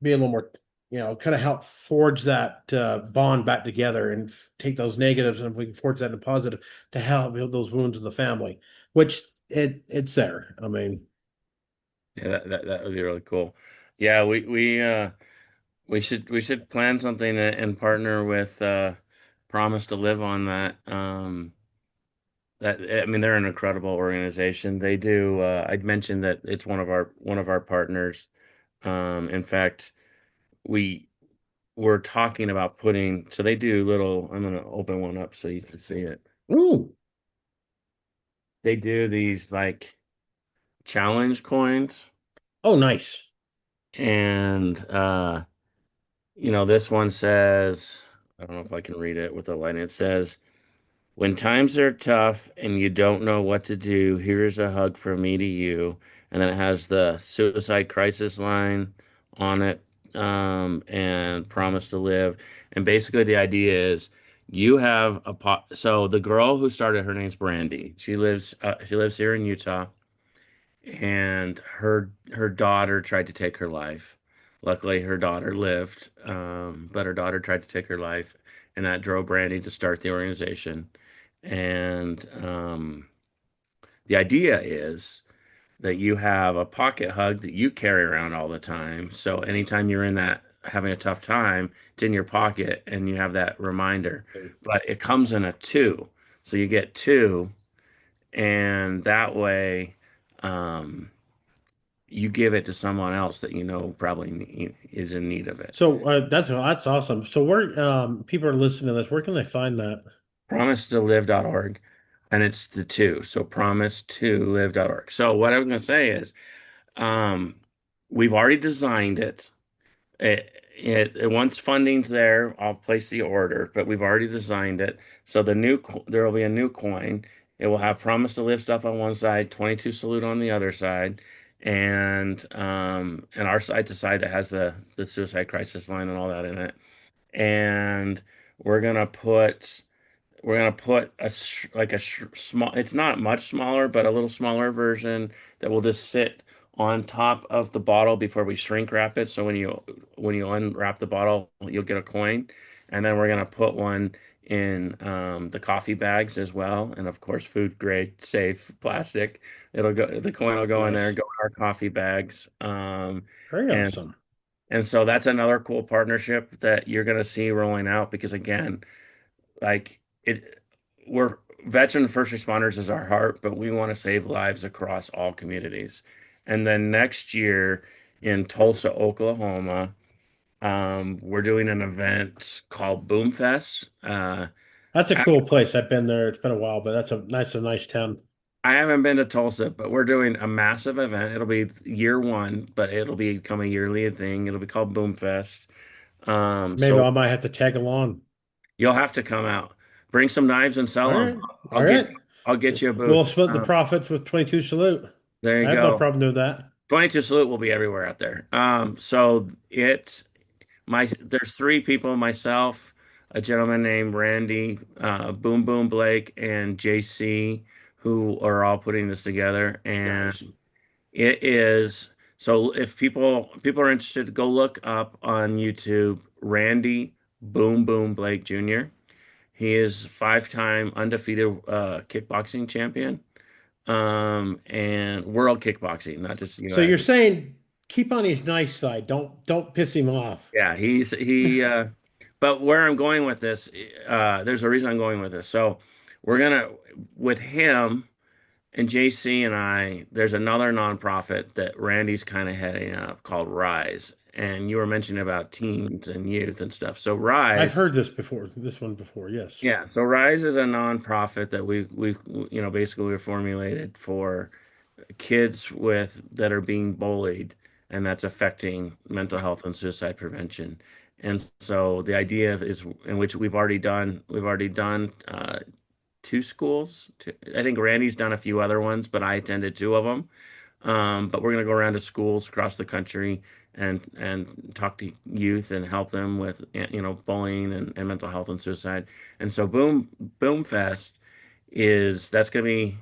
be a little more, kind of help forge that bond back together and take those negatives and if we can forge that into positive to help heal those wounds in the family, which it's there. I mean, Yeah, that would be really cool. Yeah, we should plan something and partner with Promise to Live on that. That I mean, they're an incredible organization. They do. I'd mentioned that it's one of our partners. In fact, we were talking about putting. So they do little. I'm gonna open one up so you can see it. ooh, They do these like challenge coins, oh, nice. and this one says. I don't know if I can read it with the line. It says, when times are tough and you don't know what to do, here's a hug from me to you. And then it has the suicide crisis line on it, and promise to live. And basically, the idea is you have a pot. So the girl who started, her name's Brandy. She lives here in Utah, and her daughter tried to take her life. Luckily, her daughter lived, but her daughter tried to take her life, and that drove Brandy to start the organization. And the idea is that you have a pocket hug that you carry around all the time. So anytime you're in that having a tough time, it's in your pocket and you have that reminder. But it comes in a two. So you get two, and that way, um, you give it to someone else that you know probably is in need of it. So that's awesome. So where people are listening to this, where can they find that? Promise2live.org, and it's the two. So promise2live.org. So what I was going to say is, um, we've already designed it. Once funding's there, I'll place the order, but we've already designed it. So there will be a new coin. It will have Promise to Live stuff on one side, 22 Salute on the other side, and our side's a side that has the suicide crisis line and all that in it. And we're gonna put we're gonna put like small. It's not much smaller, but a little smaller version that will just sit on top of the bottle before we shrink wrap it. So when you unwrap the bottle, you'll get a coin, and then we're gonna put one in the coffee bags as well, and of course, food grade, safe plastic. The coin will go in there, Nice. go in our coffee bags, Very and awesome. and so that's another cool partnership that you're gonna see rolling out because again like it we're veteran first responders is our heart, but we want to save lives across all communities. And then next year in Tulsa, Oklahoma, we're doing an event called Boom Fest. That's a I cool place. I've been there. It's been a while, but that's a nice town. I haven't been to Tulsa, but we're doing a massive event. It'll be year one, but it'll become a yearly thing. It'll be called Boom Fest. Maybe So I might have to tag along. you'll have to come out. Bring some knives and sell All them. right. I'll All get right. I'll get you a We'll booth. split the profits with 22 Salute. There I you have no go. problem doing that. 22 Salute will be everywhere out there. So there's three people, myself, a gentleman named Randy, Boom Boom Blake, and JC, who are all putting this together. And Nice. it is so if people are interested, go look up on YouTube Randy Boom Boom Blake Jr. He is five-time undefeated kickboxing champion, and world kickboxing, not just So U.S. you're saying keep on his nice side. Don't piss him off. Yeah, but where I'm going with this, there's a reason I'm going with this. So we're gonna, with him and JC and I, there's another nonprofit that Randy's kind of heading up called Rise. And you were mentioning about teens and youth and stuff. So I've Rise, heard this before, this one before. Yes. yeah, so Rise is a nonprofit that basically we formulated for kids with that are being bullied, and that's affecting mental health and suicide prevention. And so the idea is in which we've already done two schools. I think Randy's done a few other ones, but I attended two of them. But we're going to go around to schools across the country and talk to youth and help them with bullying and mental health and suicide. And so Boom Fest is that's going to be,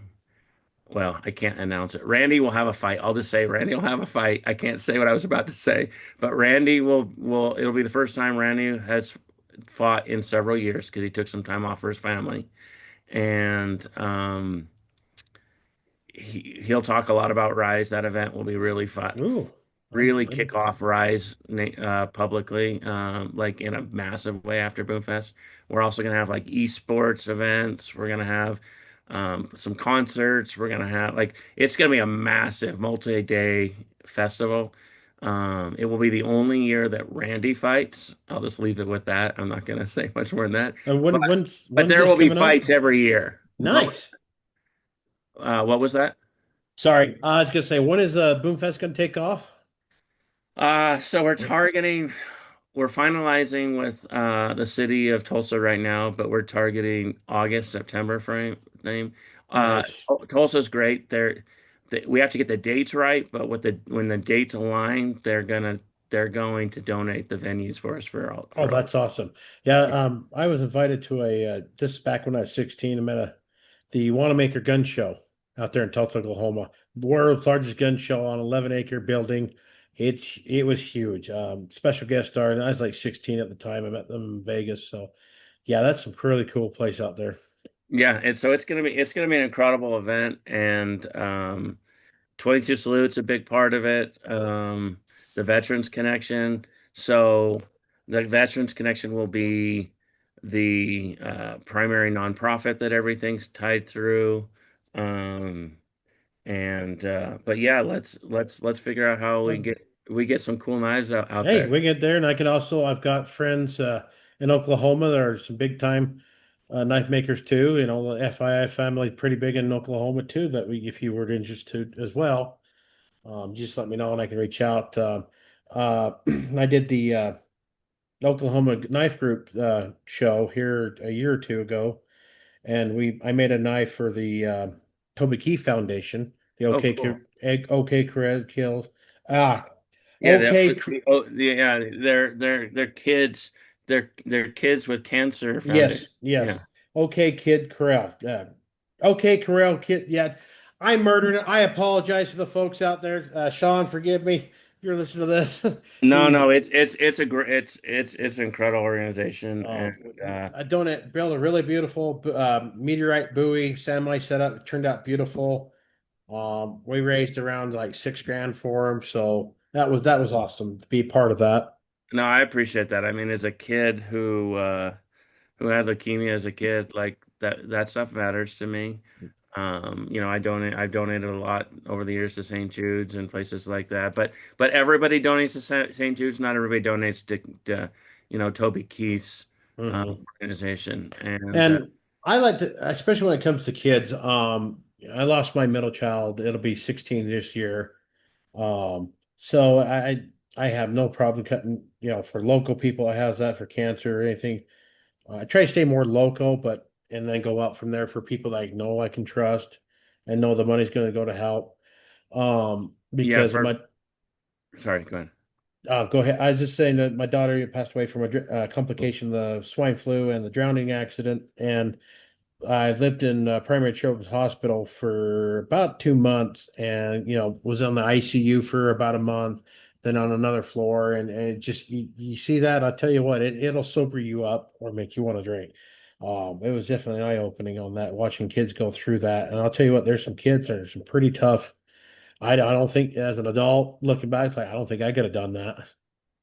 well, I can't announce it. Randy will have a fight. I'll just say Randy will have a fight. I can't say what I was about to say, but Randy will it'll be the first time Randy has fought in several years because he took some time off for his family. And he'll talk a lot about Rise. That event will be really fun, Ooh. really kick off Rise publicly, like in a massive way after Boomfest. We're also gonna have like esports events. We're gonna have some concerts. We're gonna have like it's gonna be a massive multi-day festival. It will be the only year that Randy fights. I'll just leave it with that. I'm not gonna say much more than that. And But but when's there this will be coming up? fights every year. Nice. What was that? Sorry, I was gonna say when is Boomfest gonna take off? So we're targeting. we're finalizing with the city of Tulsa right now, but we're targeting August, September frame name. Nice. Tulsa's great. We have to get the dates right, but when the dates align, they're going to donate the venues for us Oh, for all. that's awesome. Yeah, Yeah, I was invited to this is back when I was 16. I'm at the Wanamaker Gun Show out there in Tulsa, Oklahoma. World's largest gun show on 11-acre building. It was huge. Special guest star, and I was like 16 at the time. I met them in Vegas. So yeah, that's a really cool place out there. yeah, and so it's gonna be an incredible event, and 22 Salute's a big part of it. The Veterans Connection. So the Veterans Connection will be the primary nonprofit that everything's tied through. Um, and but yeah, let's figure out how we get some cool knives out Hey, there. we get there, and I can also I've got friends in Oklahoma. There are some big time knife makers too. You know, the FII family is pretty big in Oklahoma too. That we, if you were interested as well, just let me know and I can reach out. I did the Oklahoma Knife Group show here a year or two ago, and we I made a knife for the Toby Keith Foundation. The Oh, cool. OK Career Kills. Ah, Yeah, OK. yeah, they're kids, they're kids with cancer Yes, foundation. yes. Yeah. Okay, Kid Corral. Okay, Corral Kid. Yeah, I murdered it. I apologize to the folks out there. Sean, forgive me. You're listening to this. No, He's no, it's a great it's an incredible organization, and I donate built a really beautiful meteorite buoy semi setup. It turned out beautiful. We raised around like 6 grand for him, so that was awesome to be part of that. no, I appreciate that. I mean, as a kid who had leukemia as a kid, like that stuff matters to me. I've donated a lot over the years to St. Jude's and places like that. But everybody donates to St. Jude's. Not everybody donates to Toby Keith's Mhm. organization. And And I like to, especially when it comes to kids. I lost my middle child. It'll be 16 this year. So I have no problem cutting, for local people that has that for cancer or anything. I try to stay more local, but and then go out from there for people that I know I can trust and know the money's going to go to help. yeah, Because of my sorry, go ahead. go ahead. I was just saying that my daughter passed away from a complication of the swine flu and the drowning accident, and I lived in primary children's hospital for about 2 months and, was on the ICU for about a month, then on another floor. And it just, you see that, I'll tell you what, it'll sober you up or make you want to drink. It was definitely eye-opening on that, watching kids go through that. And I'll tell you what, there's some kids that are some pretty tough. I don't think as an adult looking back, it's like, I don't think I could have done that,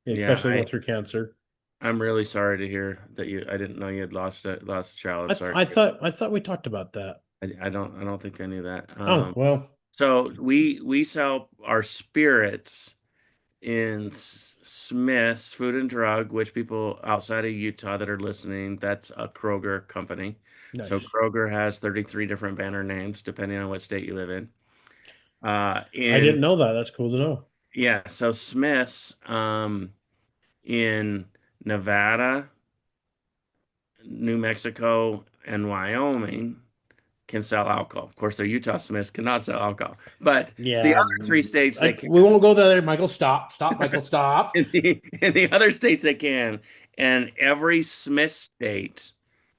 Yeah, especially going through cancer. I'm really sorry to hear that I didn't know you had lost a child. I'm sorry. I thought we talked about that. I don't think I knew that. Oh, well, So we sell our spirits in Smith's Food and Drug, which people outside of Utah that are listening, that's a Kroger company. So nice. Kroger has 33 different banner names depending on what state you live in. I In didn't know that. That's cool to know. Yeah, so Smith's in Nevada, New Mexico, and Wyoming can sell alcohol. Of course, their Utah Smiths cannot sell alcohol, but the Yeah, other three states they can. we won't go there, Michael. Stop, stop, Michael, stop. In the other states they can. And every Smith state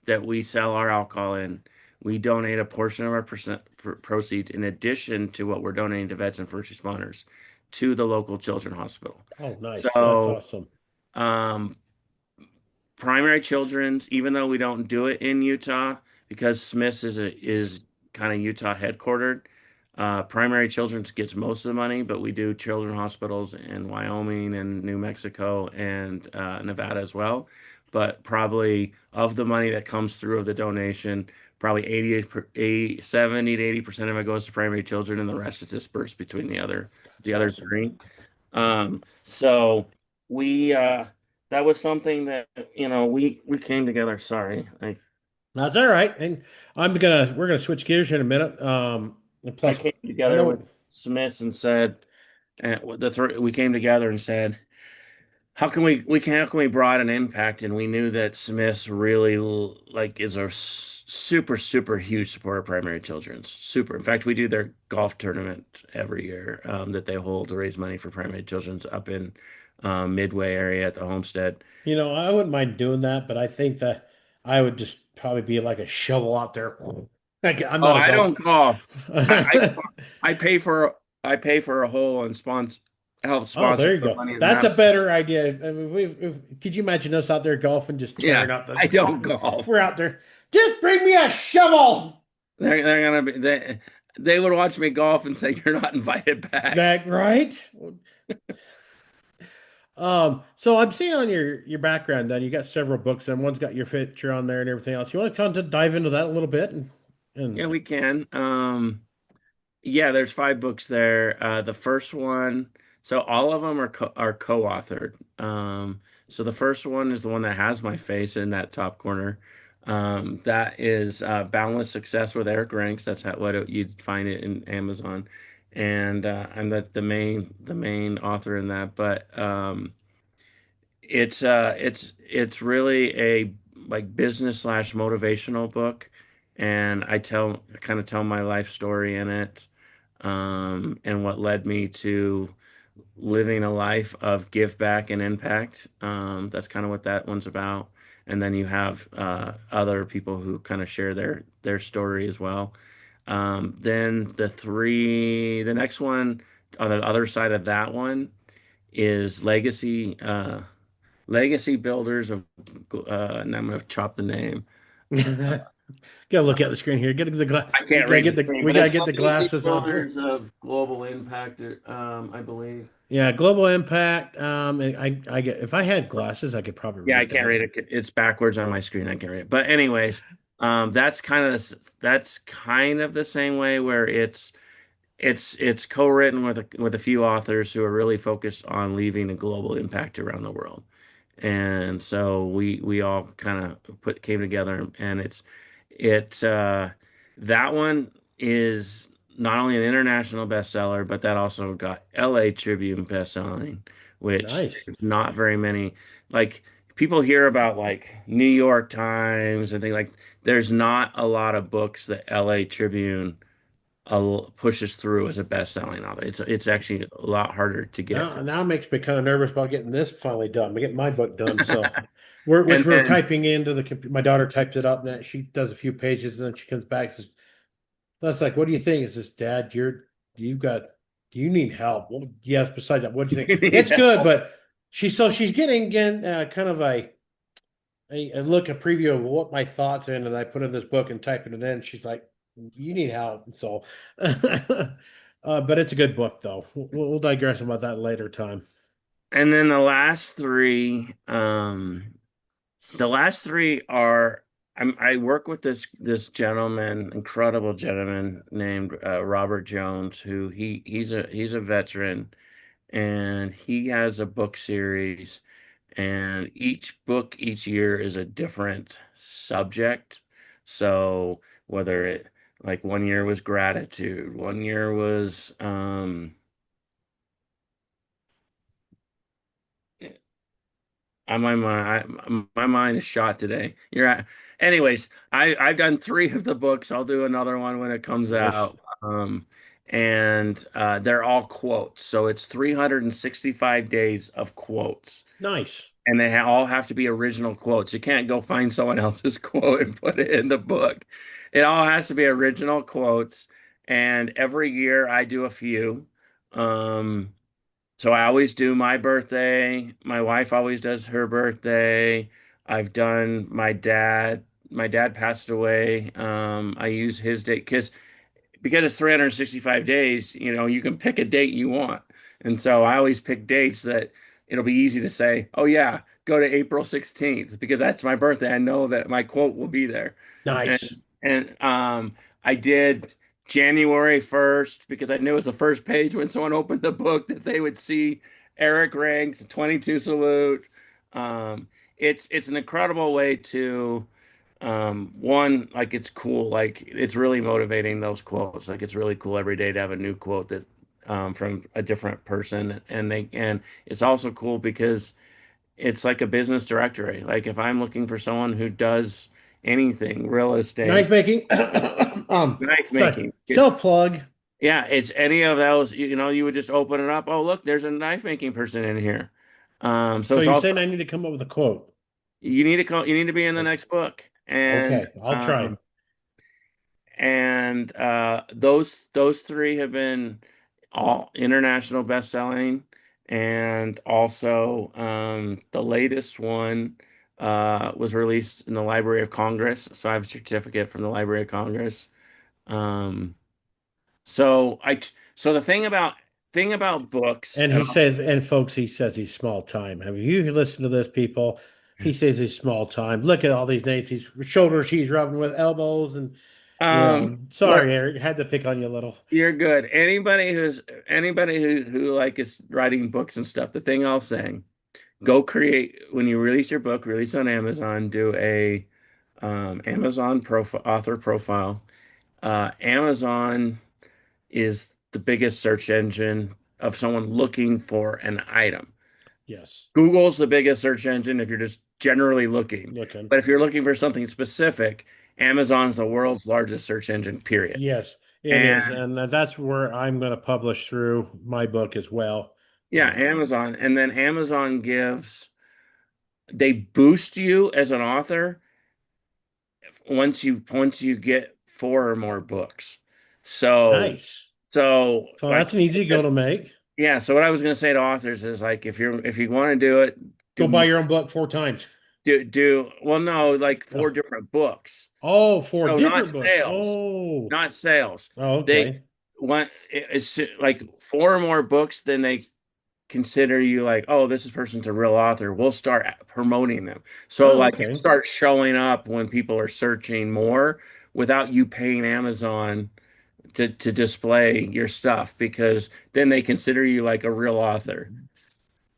that we sell our alcohol in, we donate a portion of our proceeds in addition to what we're donating to vets and first responders to the local children's hospital. Oh, nice. That's So, awesome. um, primary children's, even though we don't do it in Utah, because Smith's is kind of Utah headquartered. Primary children's gets most of the money, but we do children's hospitals in Wyoming and New Mexico and Nevada as well. But probably of the money that comes through of the donation, probably 70 to 80% of it goes to primary children, and the rest is dispersed between That's the other awesome. three. So we that was something that we came together. Sorry, That's all right. And we're gonna switch gears here in a minute. And I plus, came I together with know. Smiths and said, we came together and said, how can we broaden impact? And we knew that Smith's really like is a super huge supporter of primary children's. Super. In fact, we do their golf tournament every year that they hold to raise money for primary children's up in Midway area at the homestead. I wouldn't mind doing that, but I think that I would just probably be like a shovel out there. I'm Oh, not a I golf. don't golf. I pay for a hole and sponsor help Oh, sponsor there you put go. money in That's that. a better idea. I mean, could you imagine us out there golfing, just Yeah, tearing up I the? don't golf. We're out there. Just bring me a shovel. They're gonna be they would watch me golf and say you're not invited back. That right? So I'm seeing on your background then you got several books and one's got your picture on there and everything else. You want to kind of dive into that a little bit and Yeah, we can. Yeah, there's five books there. The first one, so all of them are co-authored. So the first one is the one that has my face in that top corner. That is Boundless Success with Eric Ranks. That's you'd find it in Amazon, and I'm the main author in that. But it's really a like business slash motivational book, and I kind of tell my life story in it, and what led me to living a life of give back and impact. That's kind of what that one's about. And then you have other people who kind of share their story as well. Then the next one on the other side of that one is Legacy Builders of, and I'm going to chop the name. gotta look at the screen here. I We can't gotta read get the screen, we but gotta it's get the Legacy glasses on here. Builders of Global Impact, I believe. Yeah, global impact. I get if I had glasses, I could probably Yeah, I read can't that. read it. It's backwards on my screen. I can't read it. But anyways, that's kind of the same way where it's co-written with a few authors who are really focused on leaving a global impact around the world. And so we all kind of put came together, and it that one is not only an international bestseller, but that also got LA Tribune bestselling, which Nice. there's not very many, like, people hear about like New York Times and things like. There's not a lot of books that LA Tribune pushes through as a best-selling author. It's actually a lot harder to get. Now it makes me kind of nervous about getting this finally done. Getting my book done. So which And we're then typing into the computer. My daughter types it up and she does a few pages and then she comes back and says, that's like, what do you think? It says, Dad, you got do you need help? Well, yes, besides that, what do you think? you need It's good, help. but she's getting again kind of a preview of what my thoughts in, and I put in this book and typing it in. She's like, "You need help." And so, but it's a good book, though. We'll digress about that later time. And then the last three are I work with this gentleman, incredible gentleman named Robert Jones, who he's a veteran, and he has a book series, and each book each year is a different subject. So whether it like one year was gratitude, one year was my mind is shot today. Anyways, I've done three of the books. I'll do another one when it comes Nice, out. And they're all quotes. So it's 365 days of quotes. nice, And they all have to be original quotes. You can't go find someone else's quote and put it in the book. It all has to be original quotes. And every year I do a few. Um, so I always do my birthday. My wife always does her birthday. I've done my dad. My dad passed away. I use his date because it's 365 days, you can pick a date you want. And so I always pick dates that it'll be easy to say, oh yeah, go to April 16th because that's my birthday. I know that my quote will be there. And nice. and I did January 1st because I knew it was the first page when someone opened the book that they would see Eric Ranks 22 Salute. It's an incredible way to one, like, it's cool, like it's really motivating, those quotes. Like, it's really cool every day to have a new quote that from a different person, and it's also cool because it's like a business directory. Like if I'm looking for someone who does anything, real Knife estate, making. knife Sorry, making, it's self plug. yeah, it's any of those, you would just open it up. Oh, look, there's a knife making person in here. So So it's you're also saying I need to come up with a quote? you need to be in the Oh, next book. okay, I'll try. And those three have been all international best-selling, and also the latest one was released in the Library of Congress, so I have a certificate from the Library of Congress. Um, so the thing about books, And and he says, and folks, he says he's small time. Have you listened to this, people? He says he's small time. Look at all these names. He's shoulders he's rubbing with elbows, and look, sorry, Eric, had to pick on you a little. you're good. Anybody who like is writing books and stuff, the thing I'll say. Go create when you release your book, release on Amazon, do a Amazon profile, author profile. Amazon is the biggest search engine of someone looking for an item. Yes, Google's the biggest search engine if you're just generally looking. looking. But if you're looking for something specific, Amazon's the world's largest search engine, period. Yes, it And is, and that's where I'm going to publish through my book as well. yeah, Amazon. And then they boost you as an author once you get four or more books. So Nice. so So like that's an easy go that's to make. yeah. So what I was gonna say to authors is like if you want to do it, Go buy do your own book 4 times. do well no like four Oh, different books. oh, 4 different Not books. sales, Oh, not sales. oh, They okay. want it's like four or more books, then they consider you like, oh, this person's a real author. We'll start promoting them. So Oh, like you okay. start showing up when people are searching more without you paying Amazon to display your stuff because then they consider you like a real author.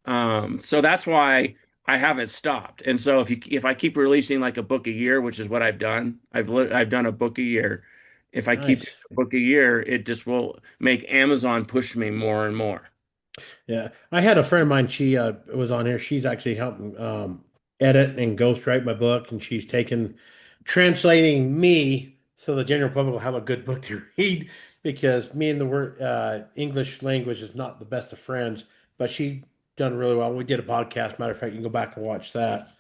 So that's why I haven't stopped. And so if I keep releasing like a book a year, which is what I've done, I've done a book a year. If I keep doing Nice. a book a year, it just will make Amazon push me more and more. Yeah, I had a friend of mine. She was on here. She's actually helping edit and ghostwrite my book, and she's taken translating me so the general public will have a good book to read. Because me and the word English language is not the best of friends, but she done really well. We did a podcast. Matter of fact, you can go back and watch that.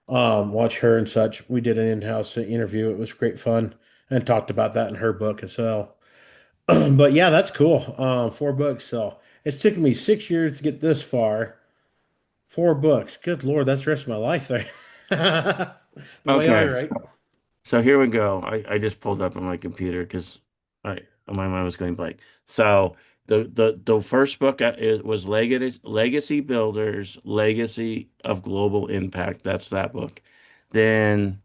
Watch her and such. We did an in-house interview. It was great fun and talked about that in her book as well. But yeah, that's cool. 4 books. So it's taken me 6 years to get this far. 4 books. Good Lord, that's the rest of my life there. The way I Okay. write. So here we go. I just pulled up on my computer because my mind was going blank. So the first book it was Legacy Builders, Legacy of Global Impact. That's that book. Then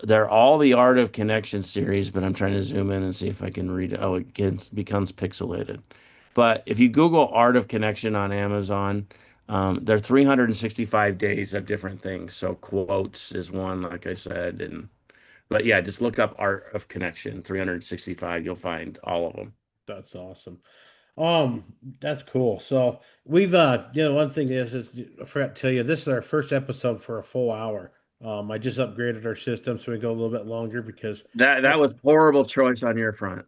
they're all the Art of Connection series, but I'm trying to zoom in and see if I can read it. Oh, becomes pixelated. But if you Google Art of Connection on Amazon, there are 365 days of different things. So quotes is one, like I said, and but yeah, just look up Art of Connection 365. You'll find all of them. That's awesome. That's cool. So we've one thing is I forgot to tell you, this is our first episode for a full hour. I just upgraded our system so we go a little bit longer because That was horrible choice on your front.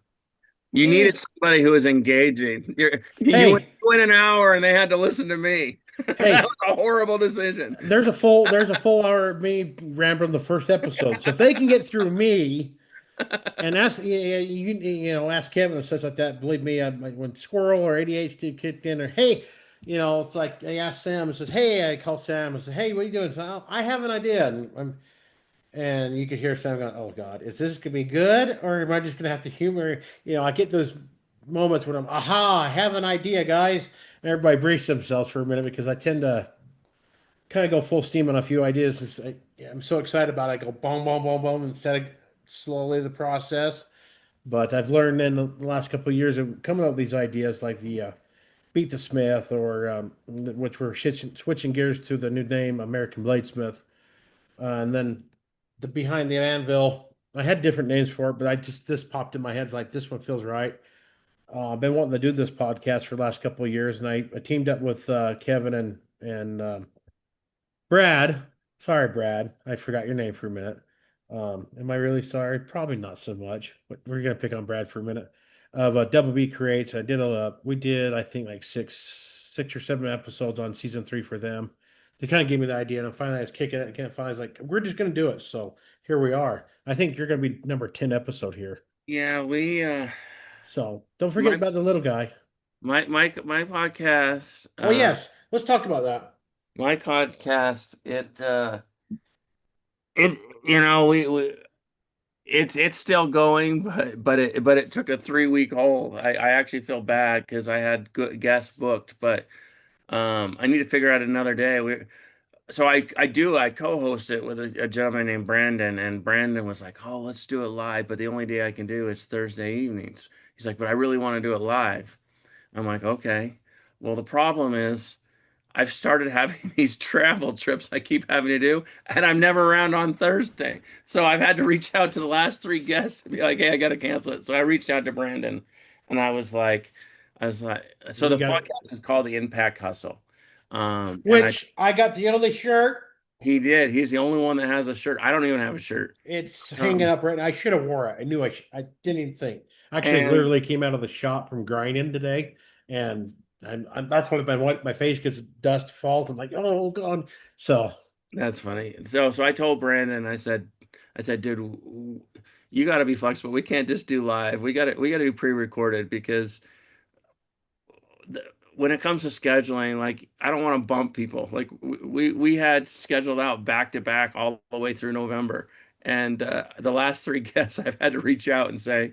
You eh, needed somebody who was engaging. hey, You went an hour and they had to listen to me. That hey, was a horrible decision. there's a full hour of me rambling the first episode. So if they can get through me and ask ask Kevin and such like that, believe me, when Squirrel or ADHD kicked in or hey, it's like I asked Sam and says, hey, I call Sam and say, hey, what are you doing? So I have an idea and you could hear Sam going, oh God, is this gonna be good or am I just gonna have to humor? I get those moments when aha, I have an idea, guys. And everybody brace themselves for a minute because I tend to kind of go full steam on a few ideas. I'm so excited about it. I go boom, boom, boom, boom instead of slowly the process. But I've learned in the last couple of years of coming up with these ideas like the Beat the Smith or which we're switching gears to the new name American Bladesmith. And then the Behind the Anvil. I had different names for it, but this popped in my head. It's like this one feels right. I've been wanting to do this podcast for the last couple of years, and I teamed up with Kevin and Brad, sorry, Brad. I forgot your name for a minute. Am I really sorry? Probably not so much, but we're gonna pick on Brad for a minute. Of Double B Creates, we did I think like six or seven episodes on season three for them. They kind of gave me the idea, and finally I was kicking it. And finally, I was like, we're just gonna do it. So here we are. I think you're gonna be number 10 episode here. Yeah, we So don't forget my about the little guy. my podcast Oh yes, let's talk about that. my podcast it we it's still going, but it took a 3 week hold. I actually feel bad because I had good guests booked, but I need to figure out another day. I co-host it with a gentleman named Brandon, and Brandon was like, "Oh, let's do it live," but the only day I can do is Thursday evenings. He's like, "But I really want to do it live." I'm like, "Okay." Well, the problem is I've started having these travel trips I keep having to do, and I'm never around on Thursday. So I've had to reach out to the last three guests and be like, "Hey, I got to cancel it." So I reached out to Brandon, and I was like, so You the got it. podcast is called The Impact Hustle. And I Which I got the only shirt. He did. He's the only one that has a shirt. I don't even have a shirt. It's hanging Um, up right now. I should have wore it. I knew I didn't even think. Actually, and literally came out of the shop from grinding today, and that's what I've been wiping my face because dust falls. I'm like, oh god. So that's funny. So I told Brandon, I said, dude, you got to be flexible. We can't just do live. We got to do pre-recorded because the, when it comes to scheduling, like I don't want to bump people. Like we had scheduled out back to back all the way through November, and the last three guests I've had to reach out and say,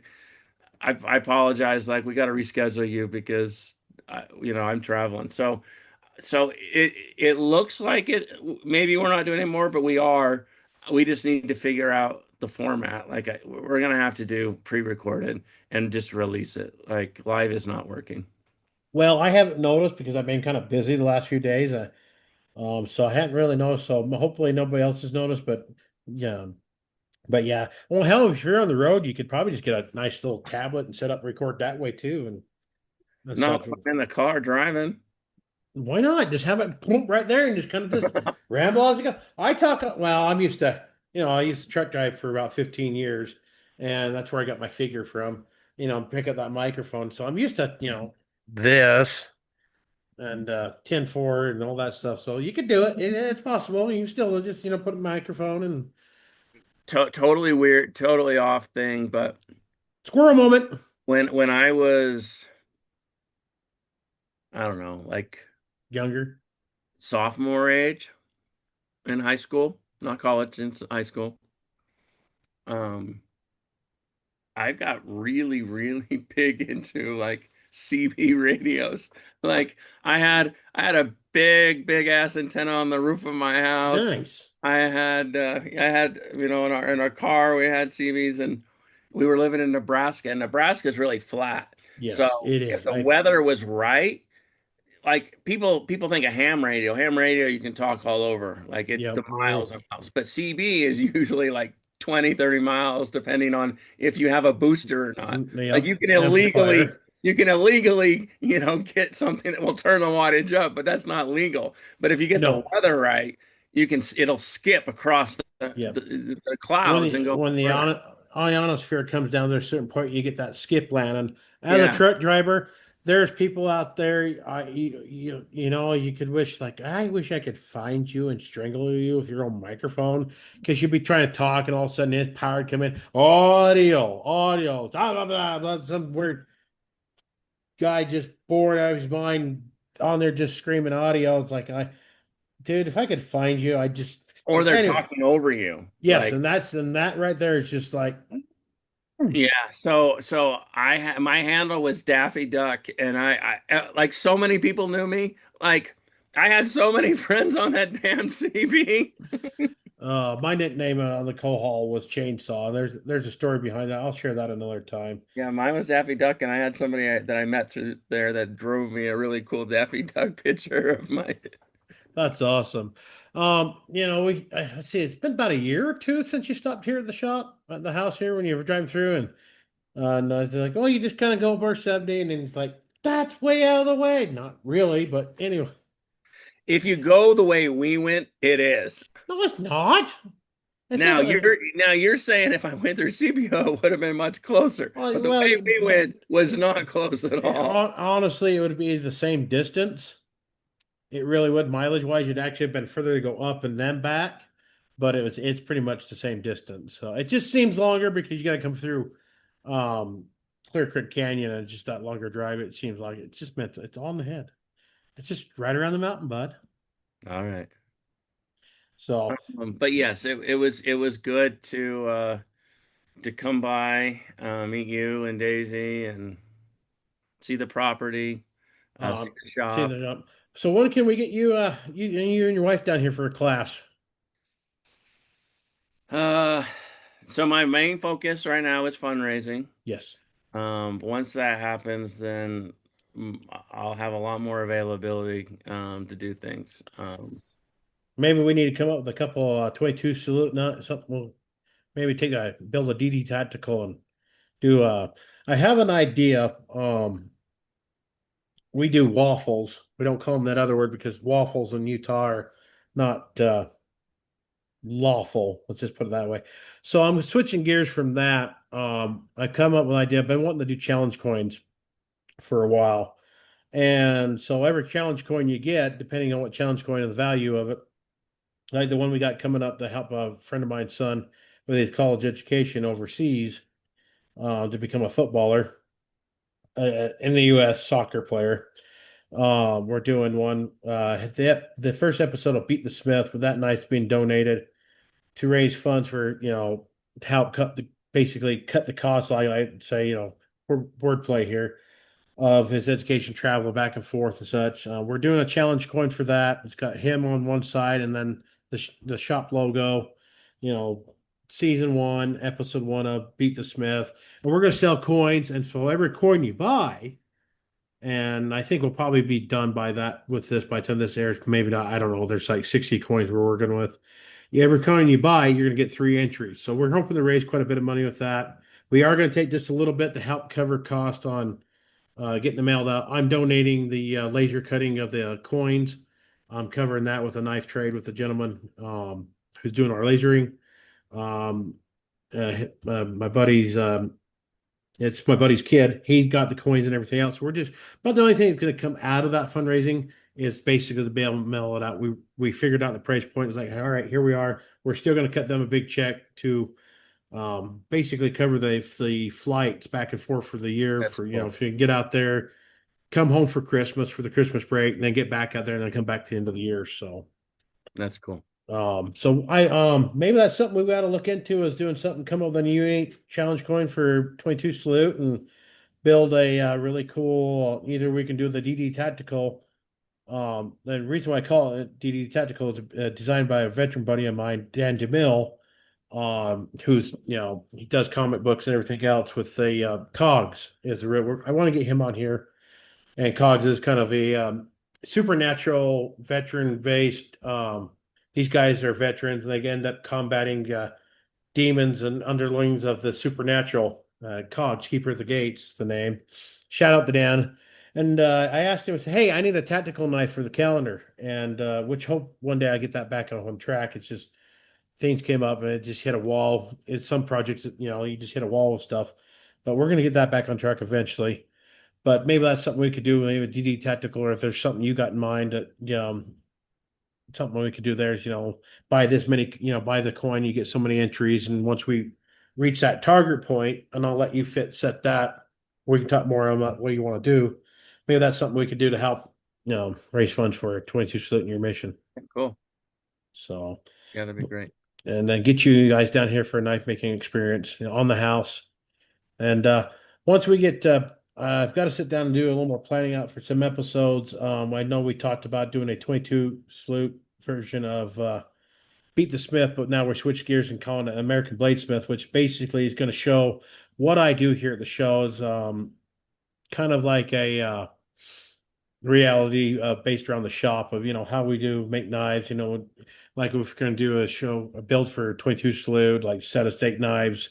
I apologize. Like we got to reschedule you because I'm traveling. So it looks like it. Maybe we're not doing it anymore, but we are. We just need to figure out the format. Like we're gonna have to do pre-recorded and just release it. Like live is not working. well, I haven't noticed because I've been kind of busy the last few days. So I hadn't really noticed. So hopefully nobody else has noticed. Yeah, but yeah. Well, hell, if you're on the road, you could probably just get a nice little tablet and set up record that way too, and Not such. if I'm in the car driving. Why not? Just have it boom, right there and just kind of just ramble as you go. Well, I used to truck drive for about 15 years, and that's where I got my figure from. Pick up that microphone. So I'm used to, this and 10-4 and all that stuff. So you could do it. It's possible. You can still just, put a microphone and Totally weird, totally off thing. But squirrel moment. when I was, I don't know, like Younger. sophomore age in high school, not college, in high school. Um, I got really, really big into like CB radios. Like I had a big ass antenna on the roof of my house. Nice. I had in our car we had CBs, and we were living in Nebraska, and Nebraska's really flat. So Yes, it if is. the weather was right, like people think of ham radio you can talk all over like the Yep. miles and miles, but CB is usually like 20-30 miles depending on if you have a booster or not. Like Yep. Amplifier. you can illegally get something that will turn the wattage up, but that's not legal. But if you get the No. weather right, it'll skip across Yep. the when clouds the and go when the further. ionosphere comes down, there's a certain point you get that skip land. And as a Yeah. truck driver, there's people out there. You could wish like I wish I could find you and strangle you with your own microphone because you'd be trying to talk and all of a sudden his power would come in audio, blah blah blah, blah, some weird guy just bored out of his mind on there just screaming audio. It's like dude, if I could find you, I just Or they're anyway. talking over you Yes, like. and that right there is just like. Yeah, so my handle was Daffy Duck, and like so many people knew me. Like I had so many friends on that damn CB. My nickname on the coal hall was Chainsaw. And there's a story behind that. I'll share that another time. Yeah, mine was Daffy Duck, and I had somebody that I met through there that drove me a really cool Daffy Duck picture of my. That's awesome. Let's see, it's been about a year or two since you stopped here at the shop, at the house here when you were driving through, and I was like, oh, you just kind of go over 70, and then it's like that's way out of the way. Not really, but anyway. If you go the way we went, it is. No, it's not. It's not Now a, you're saying if I went through CPO, it would have been much closer. But the well, way we went was not close at all. honestly, it would be the same distance. It really would. Mileage wise, you'd actually have been further to go up and then back, but it's pretty much the same distance. So it just seems longer because you got to come through um Clear Creek Canyon and just that longer drive. It seems like it's just meant to, it's all in the head. It's just right around the mountain, bud. All right. So But yes, it was good to come by, meet you and Daisy and see the property, see the see shop. the so when can we get you you and your wife down here for a class? Uh, so my main focus right now is fundraising. Yes. Once that happens, then I'll have a lot more availability to do things. Maybe we need to come up with a couple 22 salute not something we'll maybe take a build a DD tactical and do I have an idea. We do waffles. We don't call them that other word because waffles in Utah are not lawful. Let's just put it that way. So I'm switching gears from that. I come up with an idea. I've been wanting to do challenge coins for a while. And so every challenge coin you get, depending on what challenge coin and the value of it, like the one we got coming up to help a friend of mine's son with his college education overseas to become a footballer in the U.S. soccer player. We're doing one. The first episode of Beat the Smith with that night's being donated to raise funds for to help basically cut the cost. I'd say wordplay here of his education travel back and forth and such. We're doing a challenge coin for that. It's got him on one side and then the shop logo. You know, season one, episode one of Beat the Smith, and we're going to sell coins. And so every coin you buy and I think we'll probably be done by that with this by the time this airs. Maybe not. I don't know. There's like 60 coins we're working with. Yeah, every coin you buy, you're going to get 3 entries. So we're hoping to raise quite a bit of money with that. We are going to take just a little bit to help cover cost on getting the mailed out. I'm donating the laser cutting of the coins. I'm covering that with a knife trade with the gentleman who's doing our lasering. Um, my buddy's it's my buddy's kid. He's got the coins and everything else. We're just about the only thing that's going to come out of that fundraising is basically to be able to mail it out. We figured out the price point. It's like, all right, here we are. We're still going to cut them a big check to basically cover the flights back and forth for the year. That's For cool. if you can get out there, come home for Christmas for the Christmas break, and then get back out there and then come back to the end of the year. So. That's cool. So I maybe that's something we've got to look into is doing something come up with a new challenge coin for 22 salute and build a really cool either we can do the DD tactical. The reason why I call it DD tactical is designed by a veteran buddy of mine, Dan DeMille, who's he does comic books and everything else with the Cogs is the real. I want to get him on here, and Cogs is kind of a supernatural veteran based. These guys are veterans and they end up combating demons and underlings of the supernatural. Cogs, Keeper of the Gates, the name. Shout out to Dan. And I asked him, I said, hey, I need a tactical knife for the calendar. And which hope one day I get that back on track. It's just things came up and it just hit a wall. It's some projects that, you just hit a wall with stuff. But we're going to get that back on track eventually. But maybe that's something we could do, maybe a DD tactical, or if there's something you got in mind that, something we could do there is, buy this many, buy the coin, you get so many entries. And once we reach that target point, and I'll let you set that, we can talk more about what you want to do. Maybe that's something we could do to help, raise funds for 22 Salute in your mission. Cool. So, Yeah, that'd be great. and then get you guys down here for a knife making experience on the house. And once we get, I've got to sit down and do a little more planning out for some episodes. I know we talked about doing a 22 salute version of Beat the Smith, but now we're switched gears and calling it American Bladesmith, which basically is going to show what I do here at the show is kind of like a reality based around the shop of how we do make knives. Like if we're going to do a build for 22 salute, like set of steak knives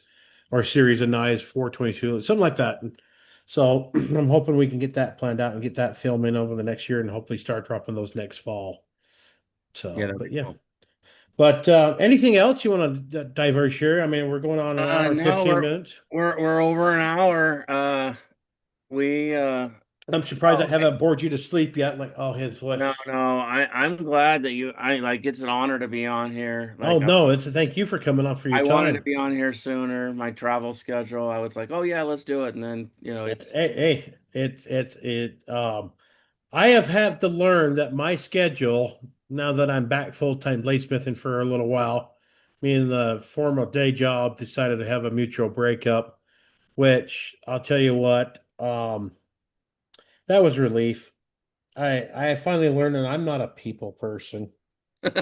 or a series of knives for 22, something like that. And so I'm hoping we can get that planned out and get that filming over the next year and hopefully start dropping those next fall. Yeah, So, that'd be but yeah. cool. But anything else you want to diverge here? I mean, we're going on an hour and No, 15 minutes. we're over an hour. We I'm surprised I no, haven't bored you to sleep yet. Like, oh, his what? no. I'm glad that I like. It's an honor to be on here. Oh Like no, it's a thank you for coming on for your I wanted to time. be on here sooner. My travel schedule, I was like, oh yeah, let's do it. And then it's Hey, it. I have had to learn that my schedule, now that I'm back full-time bladesmithing for a little while, me and the former day job decided to have a mutual breakup, which I'll tell you what, that was relief. I finally learned that I'm not a people person. My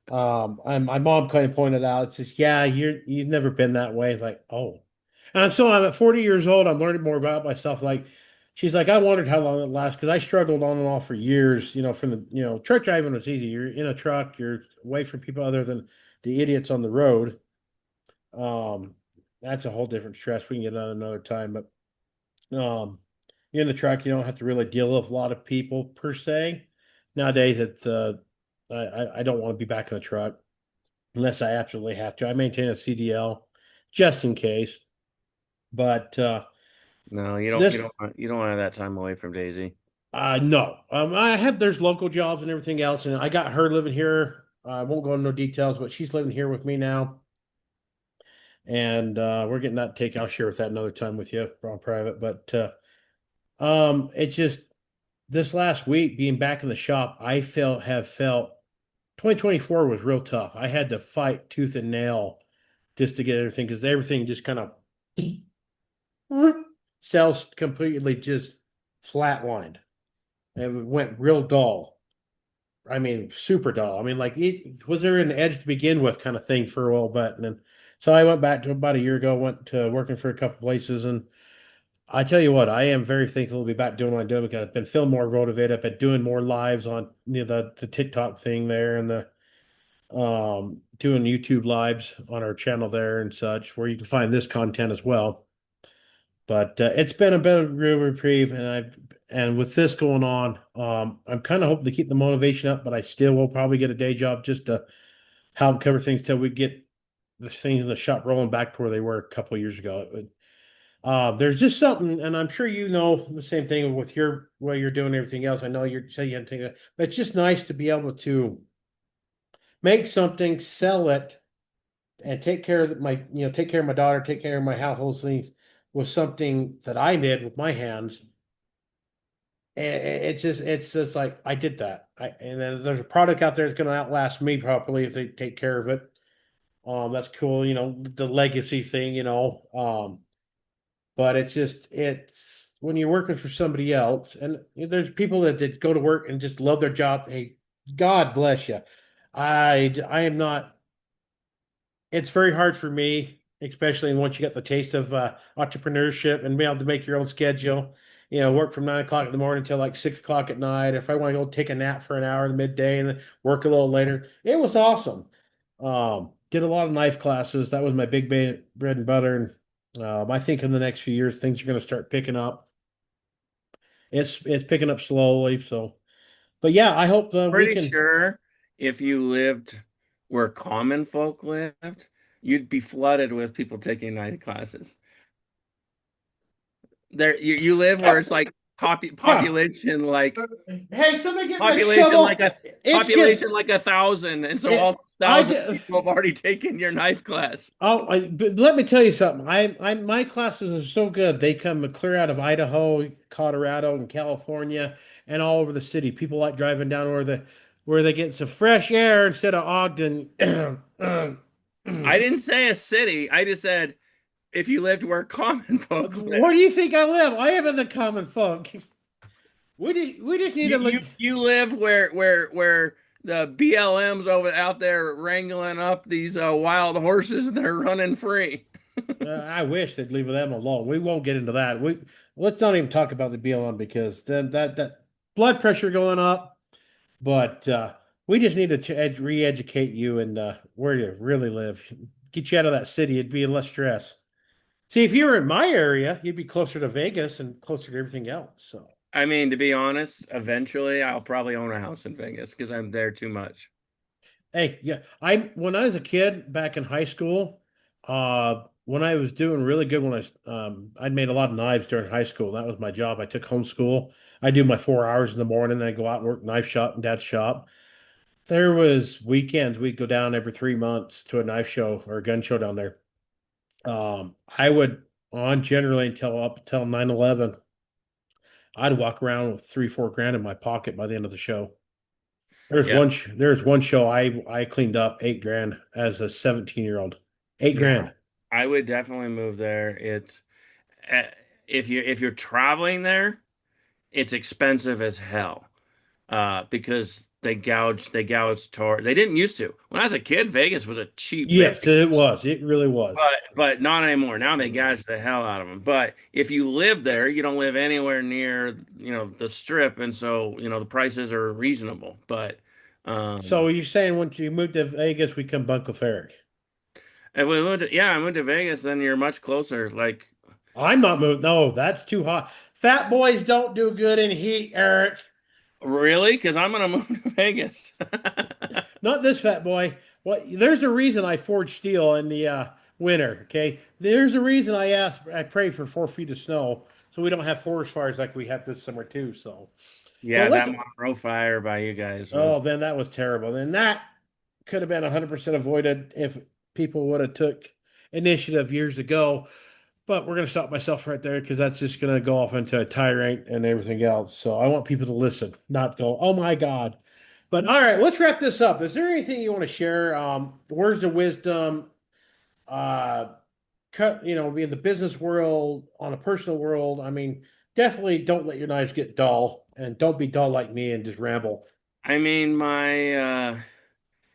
mom kind of pointed out, it's just, yeah, you've never been that way. It's like, oh. I'm at 40 years old. I'm learning more about myself. Like, she's like, I wondered how long it lasts because I struggled on and off for years, from truck driving was easy. You're in a truck, you're away from people other than the idiots on the road. Um, that's a whole different stress. We can get on another time, but you're in the truck, you don't have to really deal with a lot of people per se. Nowadays, I don't want to be back in the truck unless I absolutely have to. I maintain a CDL just in case. But no, this, you don't want to have that time away from Daisy. no, there's local jobs and everything else, and I got her living here. I won't go into no details, but she's living here with me now, and we're getting that take. I'll share with that another time with you on private. But it's just this last week being back in the shop, have felt 2024 was real tough. I had to fight tooth and nail just to get everything because everything just kind of cells completely just flatlined. It went real dull. I mean, super dull. I mean, like, was there an edge to begin with, kind of thing for a while, but and then so I went back to about a year ago, went to working for a couple places, and I tell you what, I am very thankful to be back doing what I'm doing because I've been feeling more motivated. I've been doing more lives on the TikTok thing there and the doing YouTube lives on our channel there and such, where you can find this content as well. But it's been a bit of a real reprieve, and with this going on, I'm kind of hoping to keep the motivation up, but I still will probably get a day job just to help cover things till we get the things in the shop rolling back to where they were a couple of years ago. There's just something, and I'm sure you know the same thing with your way you're doing everything else. I know you're saying you have to take it, but it's just nice to be able to make something, sell it, and take care of my daughter, take care of my household things was something that I did with my hands. And it's just like I did that. And then there's a product out there that's going to outlast me probably if they take care of it. That's cool, the legacy thing, but it's when you're working for somebody else, and there's people that go to work and just love their job. Hey, God bless you. I am not. It's very hard for me, especially once you get the taste of entrepreneurship and being able to make your own schedule. Work from 9 o'clock in the morning until like 6 o'clock at night. If I want to go take a nap for an hour in the midday and then work a little later, it was awesome. Did a lot of knife classes. That was my big bread and butter. And I think in the next few years things are going to start picking up. It's picking up slowly. So, but yeah, I hope we Pretty can. sure if you lived where common folk lived, you'd be flooded with people taking night classes. There, you live where it's like Huh. Hey, somebody get my shovel. It's population get like 1,000, and so all it. those 1,000 people have already taken your knife class. But let me tell you something. My classes are so good. They come clear out of Idaho, Colorado, and California, and all over the city. People like driving down where they get some fresh air instead of Ogden. I didn't say a city. I just said if you lived where common folk Where do live. you think I live? I am in the common folk. We just need to look. You live where the BLM's over out there wrangling up these wild horses and they're running free. I wish they'd leave them alone. We won't get into that. Let's not even talk about the BLM because then that blood pressure going up. But we just need to re-educate you and where you really live. Get you out of that city. It'd be less stress. See, if you were in my area, you'd be closer to Vegas and closer to everything else. So. I mean, to be honest, eventually I'll probably own a house in Vegas because I'm there too much. Hey, yeah, I when I was a kid back in high school, when I was doing really good when I'd made a lot of knives during high school. That was my job. I took homeschool. I do my 4 hours in the morning, then I go out and work knife shop and dad's shop. There was weekends we'd go down every 3 months to a knife show or a gun show down there. I would on generally until up until 9/11. I'd walk around with 3, 4 grand in my pocket by the end of the show. Yeah, There's one show I cleaned up 8 grand as a 17-year-old. Eight yeah, grand. I would definitely move there. Eh, if you're traveling there, it's expensive as hell. Because they gouge tour. They didn't used to. When I was a kid, Vegas was a cheap Yes, bitch. it was. It really was. But not anymore. Now they gouge the hell out of them. But if you live there, you don't live anywhere near, the strip, and so, the prices are reasonable. But So um you're saying once you move to Vegas, we come Bunko Ferric? if we moved to, yeah, I moved to Vegas, then you're much closer. Like, I'm not moving. No, that's too hot. Fat boys don't do good in heat, Eric. really? Because I'm gonna move to Vegas. Not this fat boy. What? There's a reason I forge steel in the winter. Okay, there's a reason I pray for 4 feet of snow so we don't have forest fires like we had this summer too. So, but Yeah, let's. that Monroe fire by you guys Oh, was. man, that was terrible. Then that could have been 100% avoided if people would have took initiative years ago. But we're going to stop myself right there because that's just going to go off into a tirade and everything else. So I want people to listen, not go, oh my God. But all right, let's wrap this up. Is there anything you want to share? Words of wisdom, uh, be in the business world, on a personal world. I mean, definitely don't let your knives get dull and don't be dull like me and just ramble. I mean,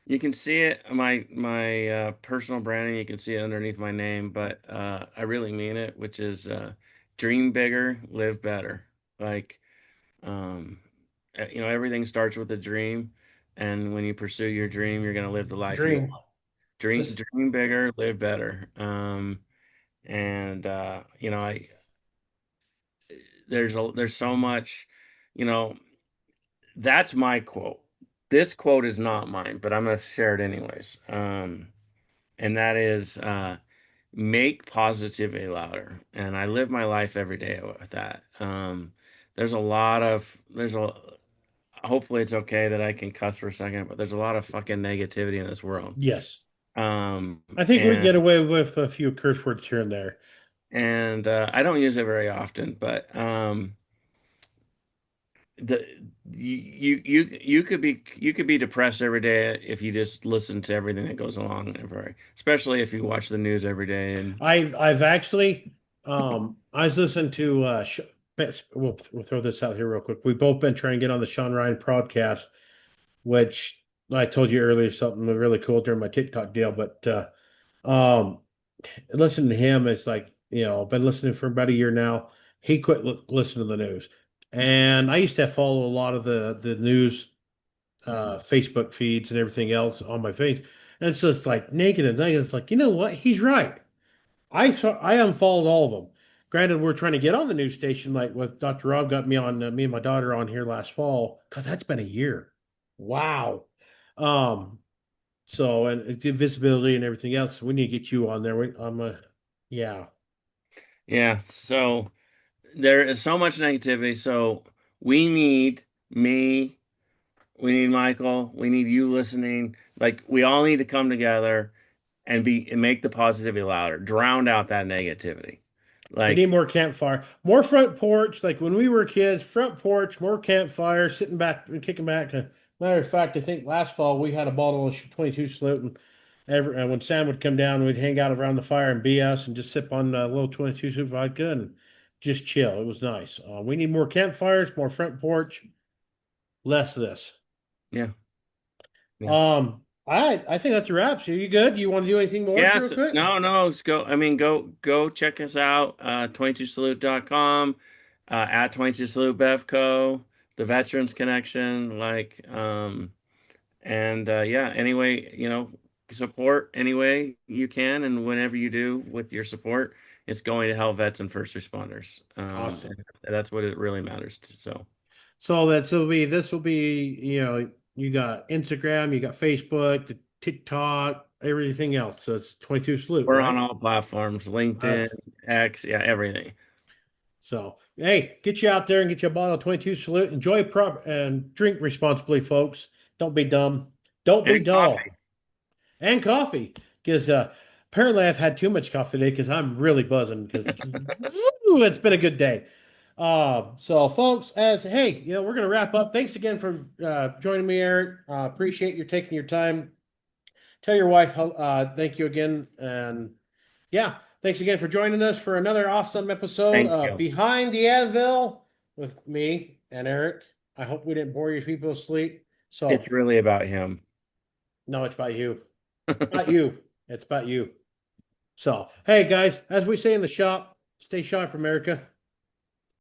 you can see it, my personal branding, you can see it underneath my name, but I really mean it, which is dream bigger, live better. Like, um, everything starts with a dream, and when you pursue your dream, you're gonna live the life you Dream. want. Dream, This dream bigger, live better. And there's so much, you know, that's my quote. This quote is not mine, but I'm gonna share it anyways. And that is make positivity louder. And I live my life every day with that. There's a hopefully it's okay that I can cuss for a second, but there's a lot of fucking negativity in this world. Yes. Um, I think we and get away with a few curse words here and there. and I don't use it very often, but the you could be depressed every day if you just listen to everything that goes along, especially if you watch the news every day. And I've actually I was listening to we'll throw this out here real quick. We've both been trying to get on the Sean Ryan podcast, which I told you earlier something really cool during my TikTok deal. But listening to him, it's like, I've been listening for about a year now. He quit listening to the news. And I used to follow a lot of the news Facebook feeds and everything else on my face. And it's just like negative, negative. It's like, you know what? He's right. I unfollowed all of them. Granted, we're trying to get on the news station, like with Dr. Rob got me on, me and my daughter on here last fall. God, that's been a year. Wow. Um, so and it's the visibility and everything else. We need to get you on there. Yeah. yeah, so there is so much negativity. So we need me, we need Michael, we need you listening. Like, we all need to come together and make the positivity louder, drown out that negativity. We need Like, more campfire, more front porch. Like when we were kids, front porch, more campfire, sitting back and kicking back. Matter of fact, I think last fall we had a bottle of 22 salute, and when Sam would come down, we'd hang out around the fire and BS and just sip on a little 22 salute vodka and just chill. It was nice. We need more campfires, more front porch, less of this. yeah, yeah. I think that's a wrap. So you good? You want to do anything more, real Yes, quick? no, no, let's go. I mean, go check us out, 22salute.com, at 22salute Bevco, the Veterans Connection, and yeah, anyway, support any way you can, and whenever you do with your support, It's going to help vets and first responders. Awesome. And that's what it really matters to. So So this will be, you got Instagram, you got Facebook, the TikTok, everything else. So it's 22 Salute, we're on right? all platforms, LinkedIn, That's X, yeah, everything. so hey, get you out there and get you a bottle of 22 Salute. Enjoy prop and drink responsibly, folks. Don't be dumb. Don't be And coffee. dull. And coffee. Because apparently I've had too much coffee today because I'm really buzzing because it's been a good day. So folks, as hey, we're gonna wrap up. Thanks again for joining me, Eric. Appreciate you taking your time. Tell your wife thank you again, and yeah, thanks again for joining us for another awesome episode Thank of you. Behind the Anvil with me and Eric. I hope we didn't bore you people to sleep. It's So really about him. no, it's about you. About you. It's about you. So, hey guys, as we say in the shop, stay sharp, America.